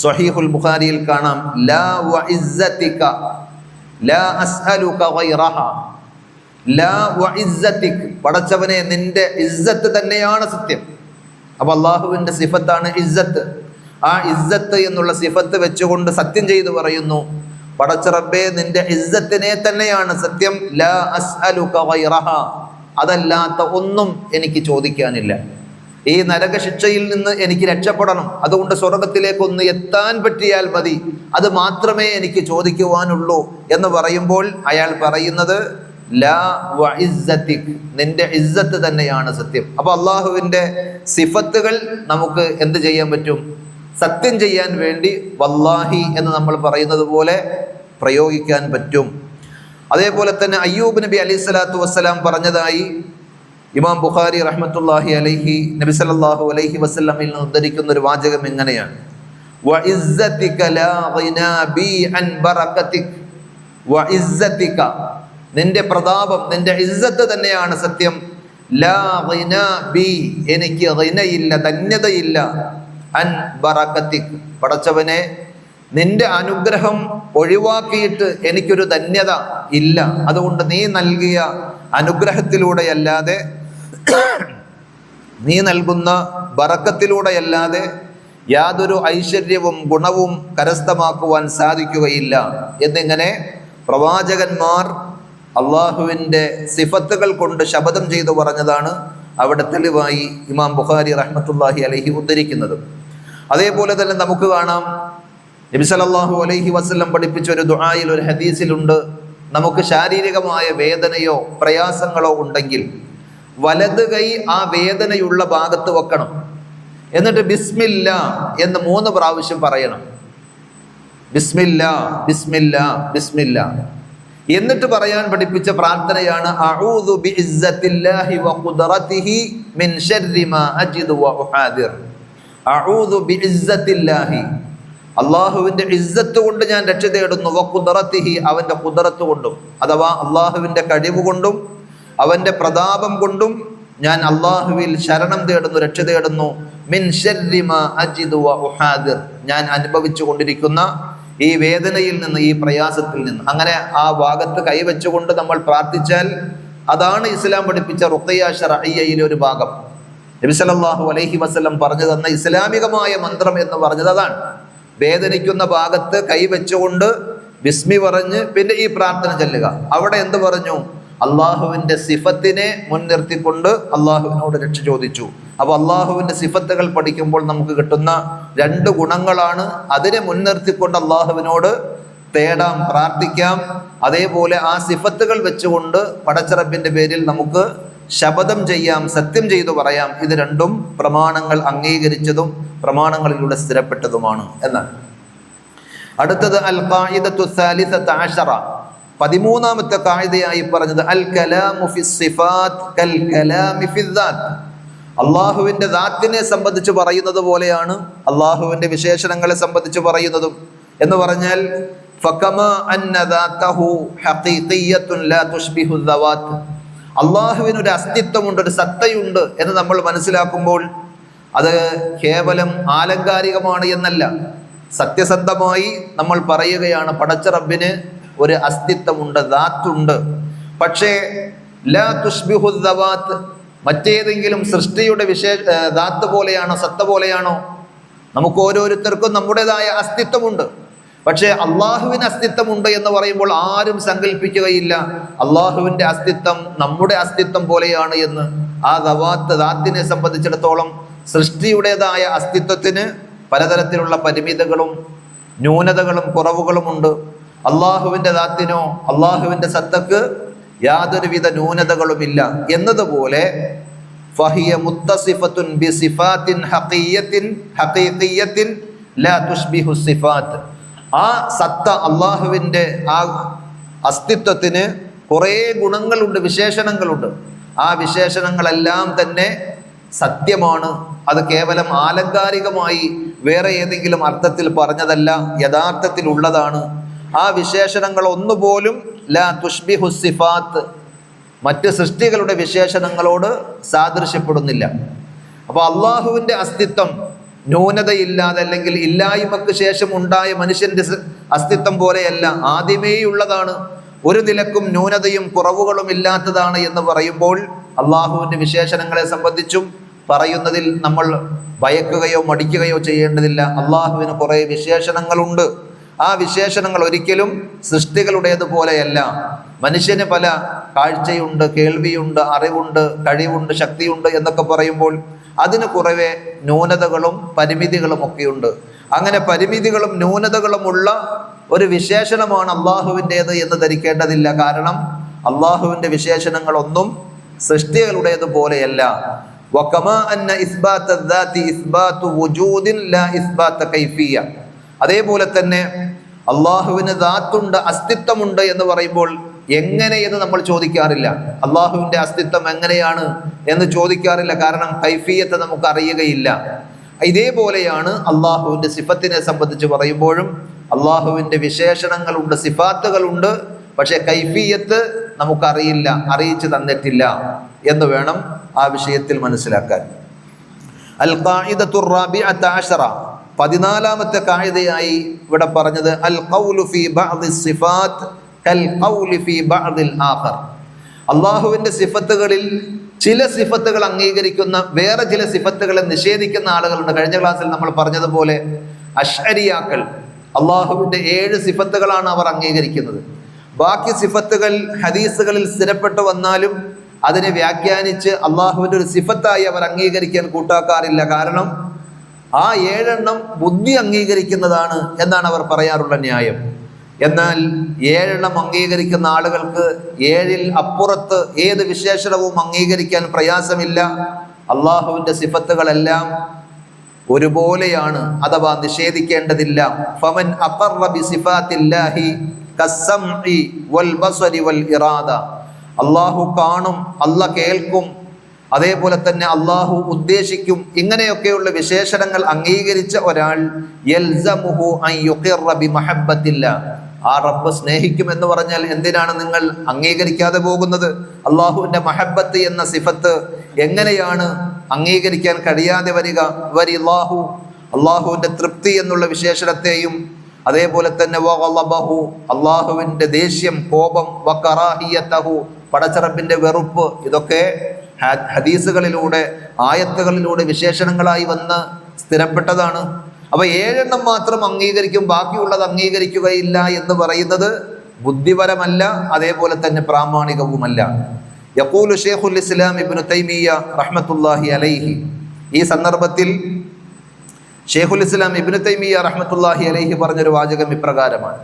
സ്വഹീഹുൽ ബുഖാരിയിൽ കാണാം. ലാ വഇസ്സതിക ലാ അസ്അലുക ഗൈറഹ, ലാ വഇസ്സതിക, പടച്ചവനെ നിന്റെ ഇസ്സത്ത് തന്നെയാണ് സത്യം. അപ്പൊ അള്ളാഹുവിന്റെ സിഫത്താണ് ഇസ്സത്ത്. ആ ഇസ്സത്ത് എന്നുള്ള സിഫത്ത് വെച്ചുകൊണ്ട് സത്യം ചെയ്തു പറയുന്നു, പടച്ച റബ്ബേ നിന്റെ ഇസ്സത്തിനെ തന്നെയാണ് സത്യം. ലാ അസ്അലുക ഗൈറഹ, അതല്ലാത്ത ഒന്നും എനിക്ക് ചോദിക്കാനില്ല. ഈ നരകശിക്ഷയിൽ നിന്ന് എനിക്ക് രക്ഷപ്പെടണം, അതുകൊണ്ട് സ്വർഗത്തിലേക്കൊന്ന് എത്താൻ പറ്റിയാൽ മതി, അത് മാത്രമേ എനിക്ക് ചോദിക്കുവാനുള്ളൂ എന്ന് പറയുമ്പോൾ അയാൾ പറയുന്നത് ലാ വഇസ്സതിക്, നിന്റെ ഇസ്സത്ത് തന്നെയാണ് സത്യം. അപ്പൊ അള്ളാഹുവിന്റെ സിഫത്തുകൾ നമുക്ക് എന്ത് ചെയ്യാൻ പറ്റും? സത്യം ചെയ്യാൻ വേണ്ടി വല്ലാഹി എന്ന് നമ്മൾ പറയുന്നത് പോലെ പ്രയോഗിക്കാൻ പറ്റും. അതേപോലെ തന്നെ അയ്യൂബ് നബി അലൈഹി സ്വലാത്തു വസ്സലാം പറഞ്ഞതായി ഇമാം ബുഖാരി റഹ്മത്തുള്ളാഹി അലൈഹി നബി സല്ലല്ലാഹു അലൈഹി വസല്ലമിൽ നിന്ന് ഉദ്ധരിക്കുന്ന ഒരു വാചകം ഇങ്ങനെയാണ്, വഇസ്സതിക ലാ ഗിനാ ബി അൻ ബറകതിക്, വഇസ്സതിക, നിന്റെ പ്രതാപം, നിന്റെ ഇസ്സത്ത് തന്നെയാണ് സത്യം. ലാ ഗിനാ ബി, എനിക്ക് ഗിനയില്ല, ധന്യതയില്ല, അൻ ബറകതിക്, പടച്ചവനെ നിന്റെ അനുഗ്രഹം ഒഴിവാക്കിയിട്ട് എനിക്കൊരു ധന്യത ഇല്ല. അതുകൊണ്ട് നീ നൽകിയ അനുഗ്രഹത്തിലൂടെയല്ലാതെ, നീ നൽകുന്ന ബറക്കത്തിലൂടെയല്ലാതെ യാതൊരു ഐശ്വര്യവും ഗുണവും കരസ്ഥമാക്കുവാൻ സാധിക്കുകയില്ല എന്നിങ്ങനെ പ്രവാചകന്മാർ അള്ളാഹുവിൻ്റെ സിഫത്തുകൾ കൊണ്ട് ശപഥം ചെയ്തു പറഞ്ഞതാണ് അവിടെ തെളിവായി ഇമാം ബുഖാരി റഹ്മത്തുള്ളാഹി അലൈഹി ഉദ്ധരിക്കുന്നത്. അതേപോലെ തന്നെ നമുക്ക് കാണാം നബി സല്ലല്ലാഹു അലൈഹി വസല്ലം പഠിപ്പിച്ച ഒരു ദുആയിൽ, ഒരു ഹദീസിലുണ്ട്, നമുക്ക് ശാരീരികമായ വേദനയോ പ്രയാസങ്ങളോ ഉണ്ടെങ്കിൽ വലത് കൈ ആ വേദനയുള്ള ഭാഗത്ത് വെക്കണം, എന്നിട്ട് ബിസ്മില്ലാ എന്ന് 3 പ്രാവശ്യം പറയണം. ബിസ്മില്ലാ ബിസ്മില്ലാ ബിസ്മില്ലാ എന്നിട്ട് പറയാൻ പഠിപ്പിച്ച പ്രാർത്ഥനയാണ് അഊദു ബിഇസ്സത്തില്ലാഹി വഖുദ്റതിഹി മിൻ ശർരി മാ അജിദു വഉഹാദിർ. അഊദു ബിഇസ്സത്തില്ലാഹി, അള്ളാഹുവിന്റെ ഇസ്സത്ത് കൊണ്ട് ഞാൻ രക്ഷ തേടുന്നു, വഖുദ്റതിഹി, അവന്റെ ഖുദ്റത്ത് കൊണ്ടും അഥവാ അള്ളാഹുവിന്റെ കഴിവ് കൊണ്ടും അവന്റെ പ്രതാപം കൊണ്ടും ഞാൻ അള്ളാഹുവിൽ ശരണം തേടുന്നു, രക്ഷ തേടുന്നു. മിൻ ശർരി മാ അജിദു വഉഹാദിർ, ഞാൻ അനുഭവിച്ചു കൊണ്ടിരിക്കുന്ന ഈ വേദനയിൽ നിന്ന്, ഈ പ്രയാസത്തിൽ നിന്ന്. അങ്ങനെ ആ ഭാഗത്ത് കൈവച്ചുകൊണ്ട് നമ്മൾ പ്രാർത്ഥിച്ചാൽ അതാണ് ഇസ്ലാം പഠിപ്പിച്ച റുഖയ്യ ശർഇയ്യയിലെ ഒരു ഭാഗം. നബി സല്ലല്ലാഹു അലൈഹി വസല്ലം പറഞ്ഞു തന്ന ഇസ്ലാമികമായ മന്ത്രം എന്ന് പറഞ്ഞത് അതാണ്. വേദനിക്കുന്ന ഭാഗത്ത് കൈവച്ചുകൊണ്ട് ബിസ്മി പറഞ്ഞ് പിന്നെ ഈ പ്രാർത്ഥന ചൊല്ലുക. അവിടെ എന്ത് പറഞ്ഞു? അള്ളാഹുവിന്റെ സിഫത്തിനെ മുൻനിർത്തിക്കൊണ്ട് അള്ളാഹുവിനോട് രക്ഷ ചോദിച്ചു. അപ്പൊ അള്ളാഹുവിന്റെ സിഫത്തുകൾ പഠിക്കുമ്പോൾ നമുക്ക് കിട്ടുന്ന 2 ഗുണങ്ങളാണ്. അതിനെ മുൻനിർത്തിക്കൊണ്ട് അള്ളാഹുവിനോട് തേടാം, പ്രാർത്ഥിക്കാം. അതേപോലെ ആ സിഫത്തുകൾ വെച്ചുകൊണ്ട് പടച്ചറബിന്റെ പേരിൽ നമുക്ക് ശപഥം ചെയ്യാം, സത്യം ചെയ്തു പറയാം. ഇത് രണ്ടും പ്രമാണങ്ങൾ അംഗീകരിച്ചതും പ്രമാണങ്ങളിലൂടെ സ്ഥിരപ്പെട്ടതുമാണ് എന്നാണ്. അടുത്തത് അൽ ഖാഇദത്തു സാലിസത അശറ, 13ാമത്തെ ഖാഇദയായി പറഞ്ഞത് അൽ കലാമു ഫിസ് സിഫാത്ത് കൽ കലാമി ഫിസ് ദാത്ത്. അള്ളാഹുവിൻ്റെ ദാത്തിനെ സംബന്ധിച്ച് പറയുന്നത് പോലെയാണ് അള്ളാഹുവിൻ്റെ വിശേഷണങ്ങളെ സംബന്ധിച്ച് പറയുന്നതും. എന്ന് പറഞ്ഞാൽ ഫകമാ അന്ന ദാതഹു ഹഖീഖിയ്യത്തുൻ ലാ തുശ്ബിഹു ദവാത്ത്, അള്ളാഹുവിനൊരു അസ്തിത്വമുണ്ട്, ഒരു സത്തയുണ്ട് എന്ന് നമ്മൾ മനസ്സിലാക്കുമ്പോൾ അത് കേവലം ആലങ്കാരികമാണ് എന്നല്ല, സത്യസന്ധമായി നമ്മൾ പറയുകയാണ് പടച്ച റബ്ബിന് ഒരു അസ്തിത്വമുണ്ട്, ദാത്തുണ്ട്. പക്ഷേ ലാ തുശ്ബിഹു ദവാത്ത്, മറ്റേതെങ്കിലും സൃഷ്ടിയുടെ ദാത്ത് പോലെയാണോ, സത്ത പോലെയാണോ? നമുക്ക് ഓരോരുത്തർക്കും നമ്മുടേതായ അസ്തിത്വമുണ്ട്. പക്ഷേ അള്ളാഹുവിന് അസ്തിത്വമുണ്ട് എന്ന് പറയുമ്പോൾ ആരും സങ്കല്പിക്കുകയില്ല അള്ളാഹുവിൻ്റെ അസ്തിത്വം നമ്മുടെ അസ്തിത്വം പോലെയാണ് എന്ന്. ആ ദാത്തിനെ സംബന്ധിച്ചിടത്തോളം സൃഷ്ടിയുടേതായ അസ്തിത്വത്തിന് പലതരത്തിലുള്ള പരിമിതികളും ന്യൂനതകളും കുറവുകളുമുണ്ട്. അള്ളാഹുവിൻ്റെ ദാത്തിനോ അള്ളാഹുവിൻ്റെ സത്തക്ക് യാതൊരുവിധ ന്യൂനതകളുമില്ല എന്നതുപോലെ ഫഹിയ മുത്തസിഫത്തുൻ ബിസിഫാത്തിൻ ഹഖീഖിയ്യത്തിൻ ലാ തുശ്ബിഹു സിഫാത്ത്. ആ സത്ത അള്ളാഹുവിൻ്റെ ആ അസ്തിത്വത്തിന് കുറേ ഗുണങ്ങളുണ്ട്, വിശേഷണങ്ങളുണ്ട്. ആ വിശേഷണങ്ങളെല്ലാം തന്നെ സത്യമാണ്. അത് കേവലം ആലങ്കാരികമായി വേറെ ഏതെങ്കിലും അർത്ഥത്തിൽ പറഞ്ഞതല്ല, യഥാർത്ഥത്തിൽ ഉള്ളതാണ്. ആ വിശേഷണങ്ങൾ ഒന്നുപോലും ലാ തുശ്ബിഹു സിഫാത്ത്, മറ്റ് സൃഷ്ടികളുടെ വിശേഷണങ്ങളോട് സാദൃശ്യപ്പെടുന്നില്ല. അപ്പോൾ അള്ളാഹുവിൻ്റെ അസ്തിത്വം ന്യൂനതയില്ലാതെ അല്ലെങ്കിൽ ഇല്ലായ്മക്ക് ശേഷം ഉണ്ടായ മനുഷ്യൻ്റെ അസ്തിത്വം പോലെയല്ല, ആദ്യമേയുള്ളതാണ്, ഒരു നിലക്കും ന്യൂനതയും കുറവുകളും ഇല്ലാത്തതാണ് എന്ന് പറയുമ്പോൾ അള്ളാഹുവിൻ്റെ വിശേഷണങ്ങളെ സംബന്ധിച്ചും പറയുന്നതിൽ നമ്മൾ ഭയക്കുകയോ മടിക്കുകയോ ചെയ്യേണ്ടതില്ല. അള്ളാഹുവിന് കുറേ വിശേഷണങ്ങളുണ്ട്. ആ വിശേഷണങ്ങൾ ഒരിക്കലും സൃഷ്ടികളുടേതുപോലെയല്ല. മനുഷ്യന് പല കാഴ്ചയുണ്ട്, കേൾവിയുണ്ട്, അറിവുണ്ട്, കഴിവുണ്ട്, ശക്തിയുണ്ട് എന്നൊക്കെ പറയുമ്പോൾ അതിന് കുറവേ ന്യൂനതകളും പരിമിതികളും ഒക്കെയുണ്ട്. അങ്ങനെ പരിമിതികളും ന്യൂനതകളുമുള്ള ഒരു വിശേഷണമാണ് അള്ളാഹുവിൻ്റേത് എന്ന് ധരിക്കേണ്ടതില്ല. കാരണം അള്ളാഹുവിൻ്റെ വിശേഷണങ്ങളൊന്നും സൃഷ്ടികളുടേതുപോലെയല്ല. വകമാ അന്ന ഇസ്ബാത ദാതി ഇസ്ബാതു വുജൂദിൻ ലാ ഇസ്ബാത കൈഫിയ്യ. അതേപോലെ തന്നെ അള്ളാഹുവിന് ദാത്തുണ്ട്, അസ്തിത്വമുണ്ട് എന്ന് പറയുമ്പോൾ എങ്ങനെയെന്ന് നമ്മൾ ചോദിക്കാറില്ല. അള്ളാഹുവിൻ്റെ അസ്തിത്വം എങ്ങനെയാണ് എന്ന് ചോദിക്കാറില്ല. കാരണം കൈഫിയത്ത് നമുക്ക് അറിയുകയില്ല. ഇതേപോലെയാണ് അള്ളാഹുവിൻ്റെ സിഫത്തിനെ സംബന്ധിച്ച് പറയുമ്പോഴും അള്ളാഹുവിൻ്റെ വിശേഷണങ്ങളുണ്ട്, സിഫാത്തുകളുണ്ട്. പക്ഷെ കൈഫിയത്ത് നമുക്കറിയില്ല, അറിയിച്ചു തന്നിട്ടില്ല എന്ന് വേണം ആ വിഷയത്തിൽ മനസ്സിലാക്കാൻ. അൽ ഖാഇദത്തുർ റാബിഅത അശറ, 14ാമത്തെ കായിദയായി ഇവിടെ പറഞ്ഞത് അൽ ഖൗലു ഫീ ബഅദി സിഫാത്ത് കൽ ഖൗലി ഫീ ബഅദിൽ ആഖർ. അള്ളാഹുവിൻ്റെ സിഫത്തുകളിൽ ചില സിഫത്തുകൾ അംഗീകരിക്കുന്ന വേറെ ചില സിഫത്തുകളെ നിഷേധിക്കുന്ന ആളുകളുണ്ട്. കഴിഞ്ഞ ക്ലാസ്സിൽ നമ്മൾ പറഞ്ഞതുപോലെ അശ്അരിയാക്കൾ അള്ളാഹുവിൻ്റെ 7 സിഫത്തുകളാണ് അവർ അംഗീകരിക്കുന്നത്. ബാക്കി സിഫത്തുകൾ ഹദീസുകളിൽ സ്ഥിരപ്പെട്ടു വന്നാലും അതിനെ വ്യാഖ്യാനിച്ച് അള്ളാഹുവിൻ്റെ ഒരു സിഫത്തായി അവർ അംഗീകരിക്കാൻ കൂട്ടാക്കാറില്ല. കാരണം ആ 7 എണ്ണം ബുദ്ധി അംഗീകരിക്കുന്നതാണ് എന്നാണ് അവർ പറയാറുള്ള ന്യായം. എന്നാൽ 7 എണ്ണം അംഗീകരിക്കുന്ന ആളുകൾക്ക് 7-ൽ അപ്പുറത്ത് ഏത് വിശേഷണവും അംഗീകരിക്കാൻ പ്രയാസമില്ല. അള്ളാഹുവിൻ്റെ സിഫത്തുകളെല്ലാം ഒരുപോലെയാണ്, അഥവാ നിഷേധിക്കേണ്ടതില്ല. ഫമൻ അഖറ ബിസിഫാത്തില്ലാഹി കസ്സംഇ വൽ ബസരി വൽ ഇറാദ, അള്ളാഹു കാണും, അള്ളാഹ് കേൾക്കും, അതേപോലെ തന്നെ അള്ളാഹു ഉദ്ദേശിക്കും, ഇങ്ങനെയൊക്കെയുള്ള വിശേഷണങ്ങൾ അംഗീകരിച്ച ഒരാൾ യൽസമുഹു അൻ യുഖിറ ബിമഹബ്ബത്തില്ല, ആ റബ്ബ് സ്നേഹിക്കും എന്ന് പറഞ്ഞാൽ എന്തിനാണ് നിങ്ങൾ അംഗീകരിക്കാതെ പോകുന്നത്? അള്ളാഹുവിൻ്റെ മഹബ്ബത്ത് എന്ന സിഫത്ത് എങ്ങനെയാണ് അംഗീകരിക്കാൻ കഴിയാതെ വരിക? വരില്ലാഹു, അള്ളാഹുവിൻ്റെ തൃപ്തി എന്നുള്ള വിശേഷണത്തെയും അതേപോലെ തന്നെ വഗളബഹു, അള്ളാഹുവിൻ്റെ ദേഷ്യം, കോപം, വകറാഹിയതഹു, പടച്ചറബിൻ്റെ വെറുപ്പ്, ഇതൊക്കെ ഹദീസുകളിലൂടെ ആയത്തുകളിലൂടെ വിശേഷണങ്ങളായി വന്ന് സ്ഥിരപ്പെട്ടതാണ്. അപ്പോൾ 7 എണ്ണം മാത്രം അംഗീകരിക്കും, ബാക്കിയുള്ളത് അംഗീകരിക്കുകയില്ല എന്ന് പറയുന്നത് ബുദ്ധിപരമല്ല, അതേപോലെ തന്നെ പ്രാമാണികവുമല്ല. യഖൂലു ശൈഖുൽ ഇസ്ലാം ഇബ്നു തൈമിയ്യ റഹ്മത്തുള്ളാഹി അലൈഹി, ഈ സന്ദർഭത്തിൽ ശൈഖുൽ ഇസ്ലാം ഇബ്നു തൈമിയ്യ റഹ്മത്തുള്ളാഹി അലൈഹി പറഞ്ഞൊരു വാചകം ഇപ്രകാരമാണ്: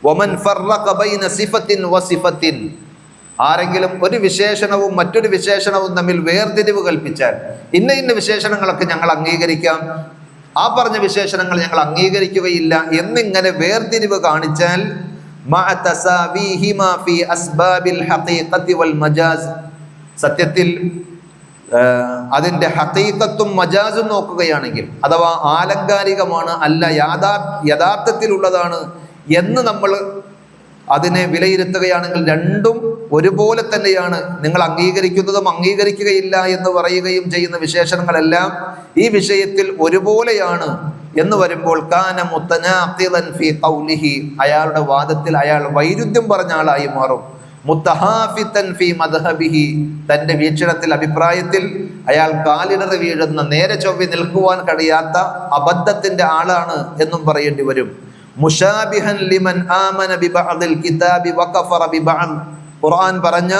വമൻ ഫർറഖ ബൈന സിഫത്തിൻ വസിഫത്തിൻ, ആരെങ്കിലും ഒരു വിശേഷണവും മറ്റൊരു വിശേഷണവും തമ്മിൽ വേർതിരിവ് കൽപ്പിച്ചാൽ, ഇന്ന ഇന്ന വിശേഷണങ്ങളൊക്കെ ഞങ്ങൾ അംഗീകരിക്കാം, ആ പറഞ്ഞ വിശേഷണങ്ങൾ ഞങ്ങൾ അംഗീകരിക്കുകയില്ല എന്നിങ്ങനെ വേർതിരിവ് കാണിച്ചാൽ മഅ തസാവീഹിമാ ഫീ അസ്ബാബിൽ ഹഖീഖത്തി വൽ മജാസ്, സത്യത്തിൽ അതിൻ്റെ ഹഖീഖത്തും മജാസും നോക്കുകയാണെങ്കിൽ, അഥവാ ആലങ്കാരികമാണ് അല്ല യഥാർത്ഥത്തിലുള്ളതാണ് എന്ന് നമ്മൾ അതിനെ വിലയിരുത്തുകയാണെങ്കിൽ രണ്ടും ഒരുപോലെ തന്നെയാണ്. നിങ്ങൾ അംഗീകരിക്കുന്നതും അംഗീകരിക്കുകയില്ല എന്ന് പറയുകയും ചെയ്യുന്ന വിശേഷണങ്ങളെല്ലാം ഈ വിഷയത്തിൽ ഒരുപോലെയാണ് എന്ന് വരുമ്പോൾ കാന മുത്തനാഖിദൻ ഫീ ഖൗലിഹി, അയാളുടെ വാദത്തിൽ അയാൾ വൈരുദ്ധ്യം പറഞ്ഞ ആളായി മാറും. മുത്തഹാഫിതൻ ഫീ മദ്ഹബിഹി, തൻ്റെ വീക്ഷണത്തിൽ അഭിപ്രായത്തിൽ അയാൾ കാലിടറി വീഴുന്ന, നേരെ ചൊവ്വി നിൽക്കുവാൻ കഴിയാത്ത അബദ്ധത്തിന്റെ ആളാണ് എന്നും പറയേണ്ടി വരും. മുശാബിഹൻ ലിമൻ ആമന ബിബഅദിൽ കിതാബി വകഫറ ബിബഅദ്, ഖുർആൻ പറഞ്ഞ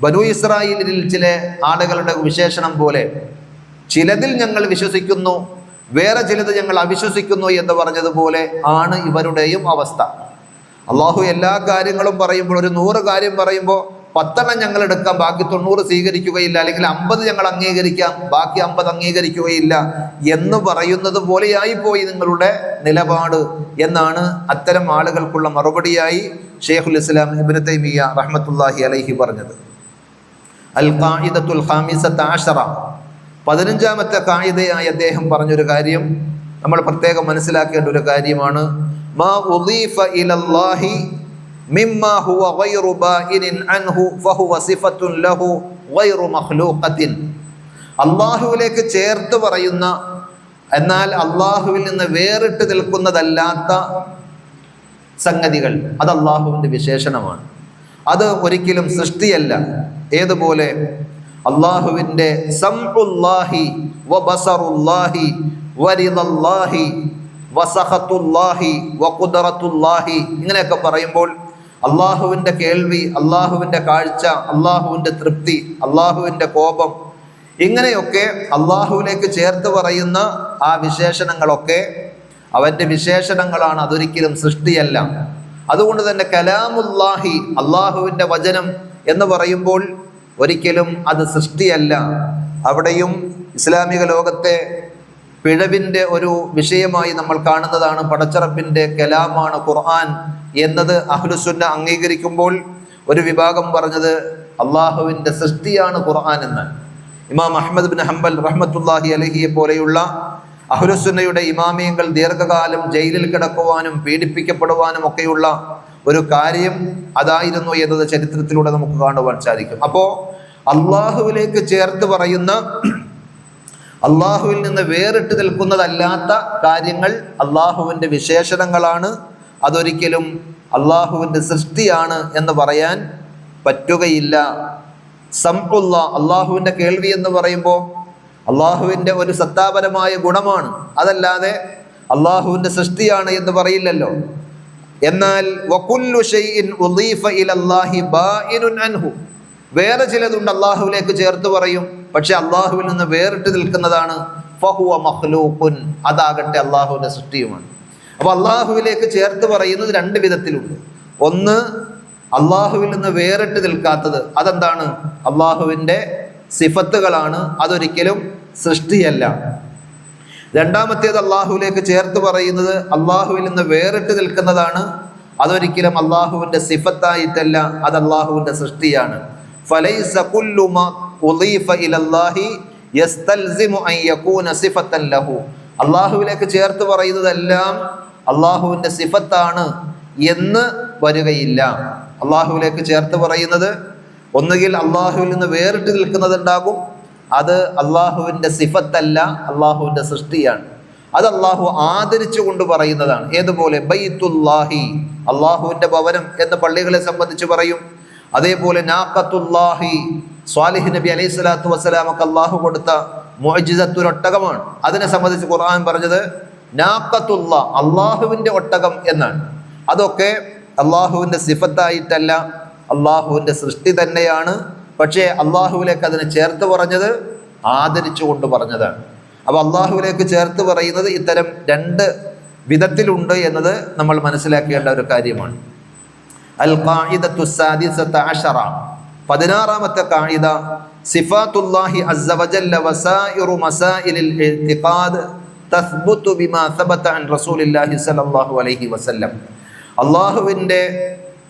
ബനൂ ഇസ്രായേലിൽ ചില ആളുകളുടെ വിശേഷണം പോലെ, ചിലതിൽ ഞങ്ങൾ വിശ്വസിക്കുന്നു വേറെ ചിലത് ഞങ്ങൾ അവിശ്വസിക്കുന്നു എന്ന് പറഞ്ഞതുപോലെ ആണ് ഇവരുടെയും അവസ്ഥ. അള്ളാഹു എല്ലാ കാര്യങ്ങളും പറയുമ്പോൾ, ഒരു 100 കാര്യം പറയുമ്പോൾ 10 ഞങ്ങൾ എടുക്കാം, ബാക്കി 90 സ്വീകരിക്കുകയില്ല, അല്ലെങ്കിൽ 50 ഞങ്ങൾ അംഗീകരിക്കാം, ബാക്കി 50 അംഗീകരിക്കുകയില്ല എന്ന് പറയുന്നത് പോലെയായിപ്പോയി നിങ്ങളുടെ നിലപാട് എന്നാണ് അത്തരം ആളുകൾക്കുള്ള മറുപടിയായി ഷെയ്ഖുൽ ഇസ്ലാം ഇബ്നു തൈമിയ്യ റഹ്മത്തുള്ളാഹി അലൈഹി പറഞ്ഞത്. അൽ ഖാഇദത്തുൽ ഖാമിസത അശറ, 15ാമത്തെ ഖായിദയായി അദ്ദേഹം പറഞ്ഞൊരു കാര്യം നമ്മൾ പ്രത്യേകം മനസ്സിലാക്കേണ്ട ഒരു കാര്യമാണ്. മാ ഉളീഫ ഇലല്ലാഹി മിമ്മാ ഹുവ ഗൈറു ബാഇനിൻ അൻഹു ഫഹുവ സിഫത്തുൻ ലഹു ഗൈറു മഖ്ലൂഖത്തിൻ, അല്ലാഹുവിലേക്ക് ചേർത്ത് പറയുന്ന എന്നാൽ അല്ലാഹുവിൽ നിന്ന് വേറിട്ട് നിൽക്കുന്നതല്ലാത്ത സംഗതികൾ, അത് അല്ലാഹുവിൻ്റെ വിശേഷണമാണ്. അത് ഒരിക്കലും സൃഷ്ടിയല്ല. ഏതുപോലെ അല്ലാഹുവിൻ്റെ സംഉല്ലാഹി വബസറുല്ലാഹി വരിദല്ലാഹി വസഖത്തുല്ലാഹി വഖുദറത്തുല്ലാഹി, ഇങ്ങനെയൊക്കെ പറയുമ്പോൾ അള്ളാഹുവിൻ്റെ കേൾവി, അള്ളാഹുവിൻ്റെ കാഴ്ച, അള്ളാഹുവിൻ്റെ തൃപ്തി, അള്ളാഹുവിൻ്റെ കോപം, ഇങ്ങനെയൊക്കെ അള്ളാഹുവിലേക്ക് ചേർത്ത് പറയുന്ന ആ വിശേഷണങ്ങളൊക്കെ അവൻ്റെ വിശേഷണങ്ങളാണ്, അതൊരിക്കലും സൃഷ്ടിയല്ല. അതുകൊണ്ട് തന്നെ കലാമുല്ലാഹി, അള്ളാഹുവിൻ്റെ വചനം എന്ന് പറയുമ്പോൾ ഒരിക്കലും അത് സൃഷ്ടിയല്ല. അവിടെയും ഇസ്ലാമിക ലോകത്തെ പിഴവിൻ്റെ ഒരു വിഷയമായി നമ്മൾ കാണുന്നതാണ് പടച്ചറപ്പിൻ്റെ കലാമാണ് ഖുർആൻ എന്നത്. അഹ്ലുസുന്ന അംഗീകരിക്കുമ്പോൾ ഒരു വിഭാഗം പറഞ്ഞത് അള്ളാഹുവിൻ്റെ സൃഷ്ടിയാണ് ഖുർആൻ എന്ന്. ഇമാം അഹ്മദ് ബിൻ ഹംബൽ റഹ്മത്തുള്ളാഹി അലൈഹിയെ പോലെയുള്ള അഹ്ലുസുന്നയുടെ ഇമാമിയങ്ങൾ ദീർഘകാലം ജയിലിൽ കിടക്കുവാനും പീഡിപ്പിക്കപ്പെടുവാനും ഒക്കെയുള്ള ഒരു കാര്യം അതായിരുന്നു എന്നത് ചരിത്രത്തിലൂടെ നമുക്ക് കാണുവാൻ സാധിക്കും. അപ്പോൾ അള്ളാഹുവിലേക്ക് ചേർത്ത് പറയുന്ന, അള്ളാഹുവിൽ നിന്ന് വേറിട്ട് നിൽക്കുന്നതല്ലാത്ത കാര്യങ്ങൾ അള്ളാഹുവിൻ്റെ വിശേഷണങ്ങളാണ്. അതൊരിക്കലും അള്ളാഹുവിൻ്റെ സൃഷ്ടിയാണ് എന്ന് പറയാൻ പറ്റുകയില്ല. സംഉള്ള, അള്ളാഹുവിൻ്റെ കേൾവി എന്ന് പറയുമ്പോൾ അള്ളാഹുവിൻ്റെ ഒരു സത്താപരമായ ഗുണമാണ്, അതല്ലാതെ അള്ളാഹുവിൻ്റെ സൃഷ്ടിയാണ് എന്ന് പറയില്ലല്ലോ. എന്നാൽ വകുല്ലു ഷൈഇൻ ഉളീഫ ഇലല്ലാഹി ബാഇനുൻ അൻഹു, വേറെ ചിലതുണ്ട് അള്ളാഹുവിലേക്ക് ചേർത്ത് പറയും, പക്ഷെ അള്ളാഹുവിൽ നിന്ന് വേറിട്ട് നിൽക്കുന്നതാണ്. ഫഹുവ മഖ്ലൂഖുൻ, അതാകട്ടെ അള്ളാഹുവിൻ്റെ സൃഷ്ടിയുമാണ്. അപ്പോൾ അള്ളാഹുവിലേക്ക് ചേർത്ത് പറയുന്നത് 2 വിധത്തിലുണ്ട്. ഒന്ന്, അള്ളാഹുവിൽ നിന്ന് വേറിട്ട് നിൽക്കാത്തത്, അതെന്താണ്? അള്ളാഹുവിൻ്റെ സിഫത്തുകളാണ്, അതൊരിക്കലും സൃഷ്ടിയല്ല. രണ്ടാമത്തേത്, അള്ളാഹുവിലേക്ക് ചേർത്ത് പറയുന്നത് അള്ളാഹുവിൽ നിന്ന് വേറിട്ട് നിൽക്കുന്നതാണ്, അതൊരിക്കലും അള്ളാഹുവിൻ്റെ സിഫത്തായിട്ടല്ല, അത് അള്ളാഹുവിൻ്റെ സൃഷ്ടിയാണ്. ഫലൈസ കുല്ലു മാ ഉളീഫ ഇലല്ലാഹി യസ്തൽസിമു അൻ യകൂന സിഫത്തൻ ലഹു, അള്ളാഹുവിലേക്ക് ചേർത്ത് പറയുന്നതെല്ലാം അള്ളാഹുവിൻ്റെ സിഫത്താണ് എന്ന് വരികയില്ല. അള്ളാഹുവിലേക്ക് ചേർത്ത് പറയുന്നത് ഒന്നുകിൽ അള്ളാഹുവിൽ നിന്ന് വേറിട്ട് നിൽക്കുന്നതുണ്ടാകും, അത് അള്ളാഹുവിൻ്റെ സിഫത്തല്ല, അള്ളാഹുവിൻ്റെ സൃഷ്ടിയാണ്. അത് അള്ളാഹു ആദരിച്ചു കൊണ്ട് പറയുന്നതാണ്. ഏതുപോലെ ബൈത്തുല്ലാഹി, അള്ളാഹുവിൻ്റെ ഭവനം എന്ന് പള്ളികളെ സംബന്ധിച്ച് പറയും. അതേപോലെ നാഖത്തുല്ലാഹി, സ്വാലിഹ് നബി അലൈഹി സ്വലാത്തു വസ്സലാമക്ക് അള്ളാഹു കൊടുത്ത മുഅ്ജിസത്തുൽ ഒട്ടകമാണ്. അതിനെ സംബന്ധിച്ച് ഖുർആൻ പറഞ്ഞത് നാഖത്തുള്ള, അള്ളാഹുവിൻ്റെ ഒട്ടകം എന്നാണ്. അതൊക്കെ അള്ളാഹുവിൻ്റെ സിഫത്തായിട്ടല്ല, അള്ളാഹുവിൻ്റെ സൃഷ്ടി തന്നെയാണ്. പക്ഷേ അള്ളാഹുവിലേക്ക് അതിനെ ചേർത്ത് പറഞ്ഞത് ആദരിച്ചു കൊണ്ട് പറഞ്ഞതാണ്. അപ്പോൾ അള്ളാഹുവിലേക്ക് ചേർത്ത് പറയുന്നത് ഇത്തരം 2 വിധത്തിലുണ്ട് എന്നത് നമ്മൾ മനസ്സിലാക്കേണ്ട ഒരു കാര്യമാണ്. അൽ ഖാഇദത്തു സാദിസത അശറ, 16ാമത്തെ ഖാഇദ, സിഫാത്തുല്ലാഹി അസ്സ വജല്ല വസായിറു മസായിലിൽ ഇഅ്തിഖാദ് തസ്ബുതു ബിമാ സബത അൻ റസൂലില്ലാഹി സ്വല്ലല്ലാഹു അലൈഹി വസല്ലം. അള്ളാഹുവിൻ്റെ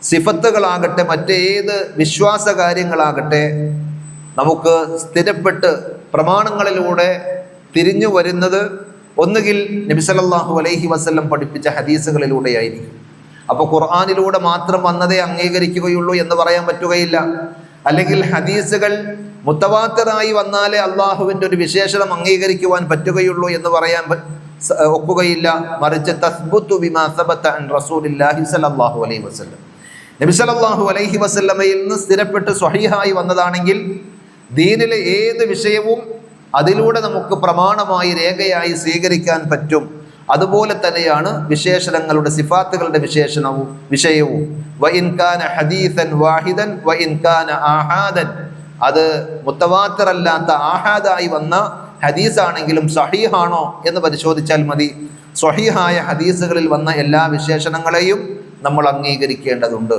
സിഫത്തുകളാകട്ടെ മറ്റേത് വിശ്വാസ കാര്യങ്ങളാകട്ടെ നമുക്ക് സ്ഥിരപ്പെട്ട് പ്രമാണങ്ങളിലൂടെ തിരിഞ്ഞു വരുന്നത് ഒന്നുകിൽ നബി സല്ലല്ലാഹു അലൈഹി വസല്ലം പഠിപ്പിച്ച ഹദീസുകളിലൂടെയായിരിക്കും. അപ്പോൾ ഖുർആനിലൂടെ മാത്രം വന്നതേ അംഗീകരിക്കുകയുള്ളൂ എന്ന് പറയാൻ പറ്റുകയില്ല. അല്ലെങ്കിൽ ഹദീസുകൾ മുത്തവാത്തിറായി വന്നാലേ അള്ളാഹുവിൻ്റെ ഒരു വിശേഷണം അംഗീകരിക്കുവാൻ പറ്റുകയുള്ളൂ എന്ന് പറയാൻ ഒക്കുകയില്ല. മറിച്ച് തസ്ബുതു ബിമാ സബത അൻ റസൂലില്ലാഹി സ്വല്ലല്ലാഹു അലൈഹി വസല്ലം, നബി സല്ലല്ലാഹു അലൈഹി വസല്ലമയിൽ നിന്ന് സ്ഥിരപ്പെട്ട് സ്വഹീഹായി വന്നതാണെങ്കിൽ ദീനിലെ ഏത് വിഷയവും അതിലൂടെ നമുക്ക് പ്രമാണമായി രേഖയായി സ്വീകരിക്കാൻ പറ്റും. അതുപോലെ തന്നെയാണ് വിശേഷണങ്ങളുടെ സിഫാത്തുകളുടെ വിഷയവും. വ ഇൻ കാന ഹദീസൻ വാഹിദൻ വ ഇൻ കാന ആഹാദൻ, അത് മുത്തവാത്തിറല്ലാത്ത ആഹാദായി വന്ന ഹദീസാണെങ്കിലും സ്വഹീഹാണോ എന്ന് പരിശോധിച്ചാൽ മതി. സ്വഹീഹായ ഹദീസുകളിൽ വന്ന എല്ലാ വിശേഷണങ്ങളെയും നമ്മൾ അംഗീകരിക്കേണ്ടതുണ്ട്.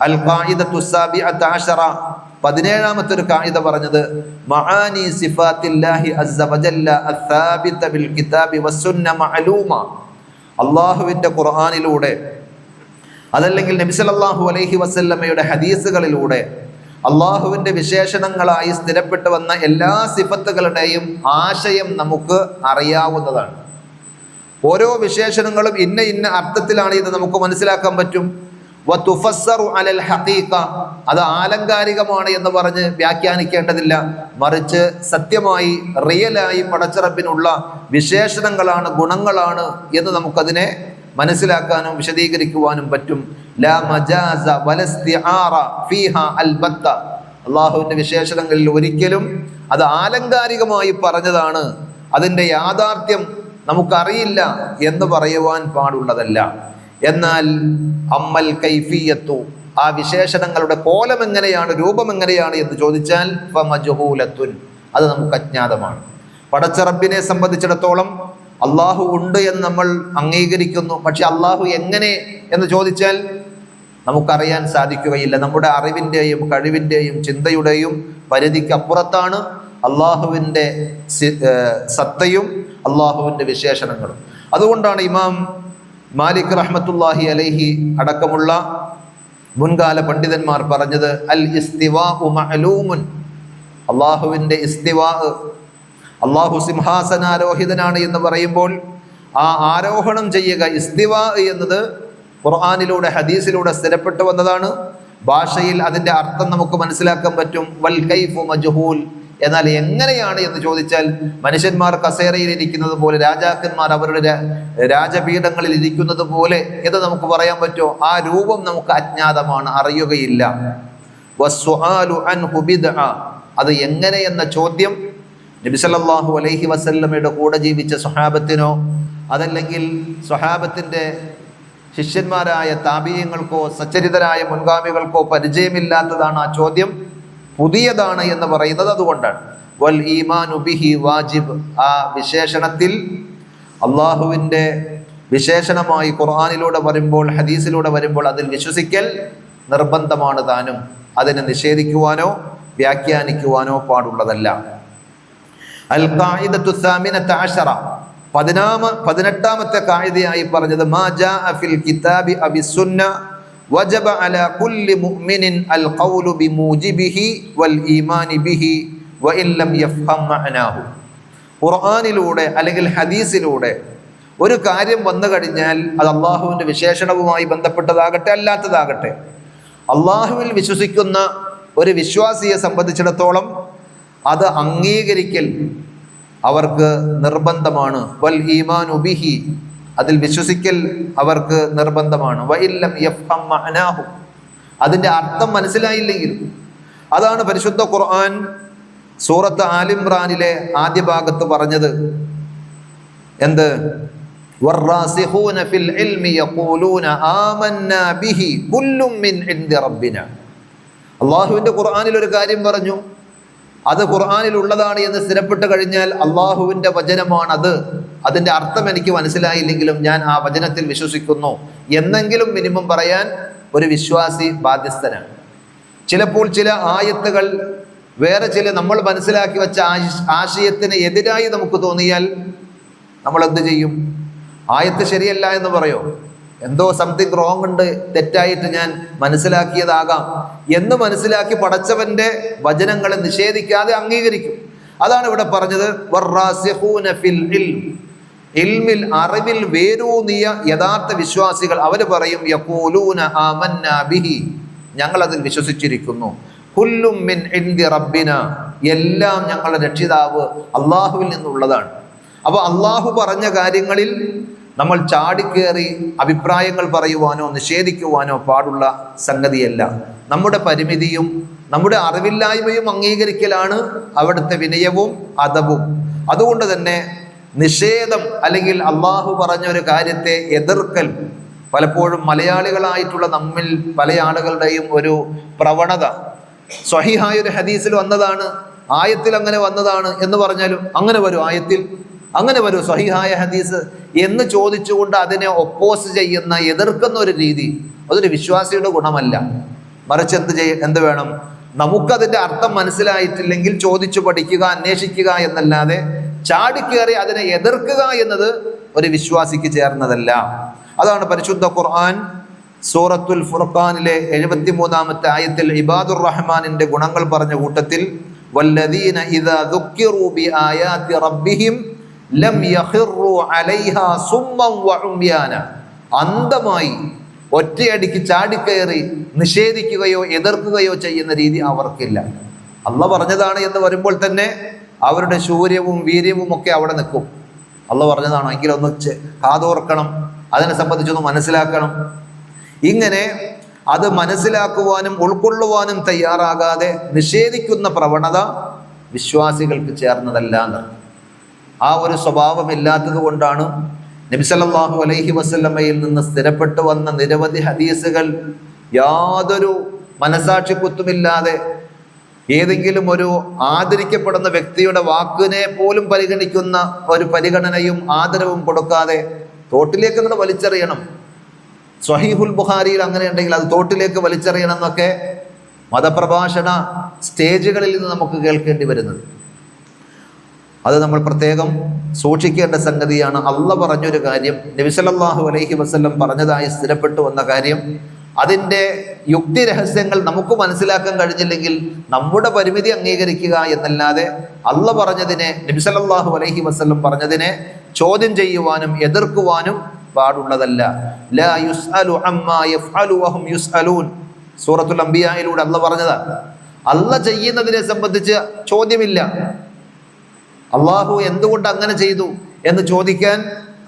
അൽ ഖായിദത്തു സാബിഅത അശറ, 17ാമത്തെ ഒരു ഖായിദ പറഞ്ഞത് മആനി സിഫാത്തില്ലാഹി അസ്സ വജല്ല അസ്സാബിത ബിൽ കിതാബി വസ്സുന്ന മഅലൂമ, അല്ലാഹുവിൻ്റെ ഖുർആനിലൂടെ അതല്ലെങ്കിൽ നബി സല്ലല്ലാഹു അലൈഹി വസല്ലമയുടെ ഹദീസുകളിലൂടെ അള്ളാഹുവിൻ്റെ വിശേഷണങ്ങളായി സ്ഥിരപ്പെട്ടു വന്ന എല്ലാ സിഫത്തുകളുടെയും ആശയം നമുക്ക് അറിയാവുന്നതാണ്. ഓരോ വിശേഷണങ്ങളും ഇന്ന ഇന്ന അർത്ഥത്തിലാണ് ഇത് നമുക്ക് മനസ്സിലാക്കാൻ പറ്റും. വതുഫസ്സറു അലൽ ഹഖീഖ, അത് ആലങ്കാരികമാണ് എന്ന് പറഞ്ഞ് വ്യാഖ്യാനിക്കേണ്ടതില്ല. മറിച്ച് സത്യമായി റിയലായി പടച്ചിറപ്പിനുള്ള വിശേഷണങ്ങളാണ്, ഗുണങ്ങളാണ് എന്ന് നമുക്കതിനെ മനസ്സിലാക്കാനും വിശദീകരിക്കുവാനും പറ്റും. ലാ മജാസ വലസ്തിആറ ഫീഹാ അൽബത്ത, അള്ളാഹുവിൻ്റെ വിശേഷണങ്ങളിൽ ഒരിക്കലും അത് ആലങ്കാരികമായി പറഞ്ഞതാണ്, അതിൻ്റെ യാഥാർത്ഥ്യം നമുക്കറിയില്ല എന്ന് പറയുവാൻ പാടുള്ളതല്ല. എന്നാൽ അമ്മൽ കൈഫിയത്തു, ആ വിശേഷണങ്ങളുടെ കോലം എങ്ങനെയാണ്, രൂപം എങ്ങനെയാണ് എന്ന് ചോദിച്ചാൽ ഫമജ്ഹൂലത്തുൻ, അത് നമുക്ക് അജ്ഞാതമാണ്. പടച്ചറബിനെ സംബന്ധിച്ചിടത്തോളം അള്ളാഹു ഉണ്ട് എന്ന് നമ്മൾ അംഗീകരിക്കുന്നു. പക്ഷെ അള്ളാഹു എങ്ങനെ എന്ന് ചോദിച്ചാൽ നമുക്കറിയാൻ സാധിക്കുകയില്ല. നമ്മുടെ അറിവിൻ്റെയും കഴിവിൻ്റെയും ചിന്തയുടെയും പരിധിക്കപ്പുറത്താണ് അള്ളാഹുവിൻ്റെ സത്തയും അള്ളാഹുവിൻ്റെ വിശേഷണങ്ങളും. അതുകൊണ്ടാണ് ഇമാം മാലിക് റഹ്മത്തുള്ളാഹി അലൈഹി അടക്കമുള്ള മുൻകാല പണ്ഡിതന്മാർ പറഞ്ഞത് അൽ ഇസ്തിവാഉ മഅലൂമുൻ, അള്ളാഹുവിൻ്റെ ഇസ്തിവാ, അള്ളാഹു സിംഹാസനാരോഹിതനാണ് എന്ന് പറയുമ്പോൾ ആ ആരോഹണം ചെയ്യുക, ഇസ്തിവാ എന്നത് ഖുർആനിലൂടെ ഹദീസിലൂടെ സ്ഥിരപ്പെട്ടു വന്നതാണ്. ഭാഷയിൽ അതിൻ്റെ അർത്ഥം നമുക്ക് മനസ്സിലാക്കാൻ പറ്റും. വൽ കൈഫു മജ്ഹൂൽ, എന്നാൽ എങ്ങനെയാണ് എന്ന് ചോദിച്ചാൽ മനുഷ്യന്മാർ കസേരയിൽ ഇരിക്കുന്നത് പോലെ, രാജാക്കന്മാർ അവരുടെ രാജപീഠങ്ങളിൽ ഇരിക്കുന്നത് പോലെ എന്ന് നമുക്ക് പറയാൻ പറ്റുമോ? ആ രൂപം നമുക്ക് അജ്ഞാതമാണ്, അറിയുകയില്ല. വസ്സുആലു അൻഹു ബിദ്അ, അത് എങ്ങനെ എന്ന ചോദ്യം നബി സല്ലല്ലാഹു അലൈഹി വസല്ലമയുടെ കൂടെ ജീവിച്ച സ്വഹാബത്തിനോ അതല്ലെങ്കിൽ സ്വഹാബത്തിൻ്റെ ശിഷ്യന്മാരായ താബിഈങ്ങൾക്കോ സച്ചരിതരായ മുൻഗാമികൾക്കോ പരിചയമില്ലാത്തതാണ് ആ ചോദ്യം, പുതിയതാണ് എന്ന് പറയുന്നത് അതുകൊണ്ടാണ്. വൽ ഈമാനു ബിഹി വാജിബ്, ആ വിശേഷണത്തിൽ അള്ളാഹുവിൻ്റെ വിശേഷണമായി ഖുർആനിലൂടെ വരുമ്പോൾ ഹദീസിലൂടെ വരുമ്പോൾ അതിൽ വിശ്വസിക്കൽ നിർബന്ധമാണ് താനും. അതിനെ നിഷേധിക്കുവാനോ വ്യാഖ്യാനിക്കുവാനോ പാടുള്ളതല്ല. അൽ ഖായിദത്തു സാമിനത അശറ, 18ാമത്തെ ഖായിദയായി പറഞ്ഞത് മാ ജാഅ ഫിൽ കിതാബി അബി സുന്ന വജബ അലാ കുല്ലി മുഅ്മിനിൻ അൽ ഖൗലു ബിമൂജിബിഹി വൽ ഈമാനി ബിഹി വഇൻ ലം യഫ്ഹം മഅനാഹു. ഖുർആനിലൂടെ അല്ലെങ്കിൽ ഹദീസിലൂടെ ഒരു കാര്യം വന്നു കഴിഞ്ഞാൽ അത് അള്ളാഹുവിൻ്റെ വിശേഷണവുമായി ബന്ധപ്പെട്ടതാകട്ടെ അല്ലാത്തതാകട്ടെ, അള്ളാഹുവിൽ വിശ്വസിക്കുന്ന ഒരു വിശ്വാസിയെ സംബന്ധിച്ചിടത്തോളം അത് അംഗീകരിക്കൽ അവർക്ക് നിർബന്ധമാണ്. വൽ ഈമാനു ബിഹി, അതിൽ വിശ്വസിക്കൽ അവർക്ക് നിർബന്ധമാണ്. വഇല്ലം യഫ്ഹം മഅനാഹു, അതിൻ്റെ അർത്ഥം മനസ്സിലായില്ലെങ്കിലും. അതാണ് പരിശുദ്ധ ഖുർആൻ സൂറത്ത് ആലിംറാനിലെ ആദ്യ ഭാഗത്ത് പറഞ്ഞത്. എന്ത്? വറാസിഖൂന ഫിൽ ഇൽമി യഖൂലൂന ആമന്നാ ബിഹി കുല്ലും മിൻ ഇൻദി റബ്ബിന. അള്ളാഹുവിൻ്റെ ഖുർആനിൽ ഒരു കാര്യം പറഞ്ഞു, അത് ഖുർആനിൽ ഉള്ളതാണ് എന്ന് സ്ഥിരപ്പെട്ട് കഴിഞ്ഞാൽ അള്ളാഹുവിൻ്റെ വചനമാണത്, അതിൻ്റെ അർത്ഥം എനിക്ക് മനസ്സിലായില്ലെങ്കിലും ഞാൻ ആ വചനത്തിൽ വിശ്വസിക്കുന്നു എന്നെങ്കിലും മിനിമം പറയാൻ ഒരു വിശ്വാസി ബാധ്യസ്ഥനാണ്. ചിലപ്പോൾ ചില ആയത്തുകൾ വേറെ ചില നമ്മൾ മനസ്സിലാക്കി വെച്ച ആശയത്തിന് എതിരായി നമുക്ക് തോന്നിയാൽ നമ്മൾ എന്ത് ചെയ്യും? ആയത്ത് ശരിയല്ല എന്ന് പറയോ? എന്തോ സംതിങ് റോങ് ഉണ്ട്, തെറ്റായിട്ട് ഞാൻ മനസ്സിലാക്കിയതാകാം എന്ന് മനസ്സിലാക്കി പടച്ചവന്റെ വചനങ്ങളെ നിഷേധിക്കാതെ അംഗീകരിക്കും. അതാണ് ഇവിടെ പറഞ്ഞത് വറാസിഖൂന ഫിൽ ഇൽം, ഇൽമിൽ അറിവിൽ വേരൂന്നിയ യഥാർത്ഥ വിശ്വാസികൾ അവര് പറയും യഖൂലൂന ആമന്നാ ബിഹി, ഞങ്ങൾ അതിൽ വിശ്വസിച്ചിരിക്കുന്നു. കുല്ലും മിൻ ഇൻദി റബ്ബിന, എല്ലാം ഞങ്ങളുടെ രക്ഷിതാവ് അള്ളാഹുവിൽ നിന്നുള്ളതാണ്. അപ്പോൾ അള്ളാഹു പറഞ്ഞ കാര്യങ്ങളിൽ നമ്മൾ ചാടിക്കേറി അഭിപ്രായങ്ങൾ പറയുവാനോ നിഷേധിക്കുവാനോ പാടുള്ള സംഗതിയല്ല. നമ്മുടെ പരിമിതിയും നമ്മുടെ അറിവില്ലായ്മയും അംഗീകരിക്കലാണ് അവിടുത്തെ വിനയവും അദബും. അതുകൊണ്ട് തന്നെ നിഷേധം അല്ലെങ്കിൽ അള്ളാഹു പറഞ്ഞ ഒരു കാര്യത്തെ എതിർക്കൽ പലപ്പോഴും മലയാളികളായിട്ടുള്ള നമ്മിൽ പല ആളുകളുടെയും ഒരു പ്രവണത. സ്വഹീഹായ ഒരു ഹദീസിൽ വന്നതാണ്, ആയത്തിൽ അങ്ങനെ വന്നതാണ് എന്ന് പറഞ്ഞാലും അങ്ങനെ വരും, ആയത്തിൽ അങ്ങനെ വരും സ്വഹീഹായ ഹദീസ് എന്ന് ചോദിച്ചുകൊണ്ട് അതിനെ ഒപ്പോസ് ചെയ്യുന്ന എതിർക്കുന്ന ഒരു രീതി അതൊരു വിശ്വാസിയുടെ ഗുണമല്ല. മറിച്ച് എന്ത് വേണം, നമുക്കതിൻ്റെ അർത്ഥം മനസ്സിലായിട്ടില്ലെങ്കിൽ ചോദിച്ചു പഠിക്കുക, അന്വേഷിക്കുക എന്നല്ലാതെ ചാടിക്കേറി അതിനെ എതിർക്കുക എന്നത് ഒരു വിശ്വാസിക്ക് ചേർന്നതല്ല. അതാണ് പരിശുദ്ധ ഖുർആൻ സൂറത്തുൽ ഫുർഖാനിലെ 73-ാമത്തെ ആയത്തിൽ ഇബാദുർ റഹ്മാനിന്റെ ഗുണങ്ങൾ പറഞ്ഞ കൂട്ടത്തിൽ വല്ലദീന ഇദാ ദുക്കിറു ബിആയാതി റബ്ബിഹിം ലം യഖിറു അലൈഹാ സുമ്മൻ വഉംയാന, അന്ധമായി ഒറ്റയടിക്ക് ചാടിക്കയറി നിഷേധിക്കുകയോ എതിർക്കുകയോ ചെയ്യുന്ന രീതി അവർക്കില്ല. അള്ളാഹ് പറഞ്ഞതാണ് എന്ന് വരുമ്പോൾ തന്നെ അവരുടെ ശൂര്യവും വീര്യവും ഒക്കെ അവിടെ നിൽക്കും. അള്ളാഹ് പറഞ്ഞതാണ് എങ്കിലൊന്ന് കാതോർക്കണം, അതിനെ സംബന്ധിച്ചൊന്ന് മനസ്സിലാക്കണം. ഇങ്ങനെ അത് മനസ്സിലാക്കുവാനും ഉൾക്കൊള്ളുവാനും തയ്യാറാകാതെ നിഷേധിക്കുന്ന പ്രവണത വിശ്വാസികൾക്ക് ചേർന്നതല്ല എന്ന്. ആ ഒരു സ്വഭാവമില്ലാത്തത് കൊണ്ടാണ് നബി സല്ലല്ലാഹു അലൈഹി വസല്ലമയിൽ നിന്ന് സ്ഥിരപ്പെട്ടു വന്ന നിരവധി ഹദീസുകൾ യാതൊരു മനസാക്ഷിക്കുത്തുമില്ലാതെ ഏതെങ്കിലും ഒരു ആദരിക്കപ്പെടുന്ന വ്യക്തിയുടെ വാക്കിനെ പോലും പരിഗണിക്കുന്ന ഒരു പരിഗണനയും ആദരവും കൊടുക്കാതെ തോട്ടിലേക്ക് അങ്ങോട്ട് വലിച്ചെറിയണം. സ്വഹീഹുൽ ബുഖാരിയിൽ അങ്ങനെ ഉണ്ടെങ്കിൽ അത് തോട്ടിലേക്ക് വലിച്ചെറിയണം എന്നൊക്കെ മതപ്രഭാഷണ സ്റ്റേജുകളിൽ നിന്ന് നമുക്ക് കേൾക്കേണ്ടി വരുന്നത്. അത് നമ്മൾ പ്രത്യേകം സൂക്ഷിക്കേണ്ട സംഗതിയാണ്. അള്ളാഹ് പറഞ്ഞൊരു കാര്യം, നബി സല്ലല്ലാഹു അലൈഹി വസല്ലം പറഞ്ഞതായി സ്ഥിരപ്പെട്ടു വന്ന കാര്യം, അതിൻ്റെ യുക്തി രഹസ്യങ്ങൾ നമുക്ക് മനസ്സിലാക്കാൻ കഴിഞ്ഞില്ലെങ്കിൽ നമ്മുടെ പരിമിതി അംഗീകരിക്കുക എന്നല്ലാതെ അള്ളാഹ് പറഞ്ഞതിനെ, നബി സല്ലല്ലാഹു അലൈഹി വസല്ലം പറഞ്ഞതിനെ ചോദ്യം ചെയ്യുവാനും എതിർക്കുവാനും പാടുള്ളതല്ല. ലാ യുസ്അലു അമ്മാ യഫ്അലു വഹും യുസ്അലൂൻ, സൂറത്തുൽ അംബിയായിലൂടെ അള്ളാഹ് പറഞ്ഞതാ. അള്ളാഹ് ചെയ്യുന്നതിനെ സംബന്ധിച്ച് ചോദ്യമില്ല. അള്ളാഹു എന്തുകൊണ്ട് അങ്ങനെ ചെയ്തു എന്ന് ചോദിക്കാൻ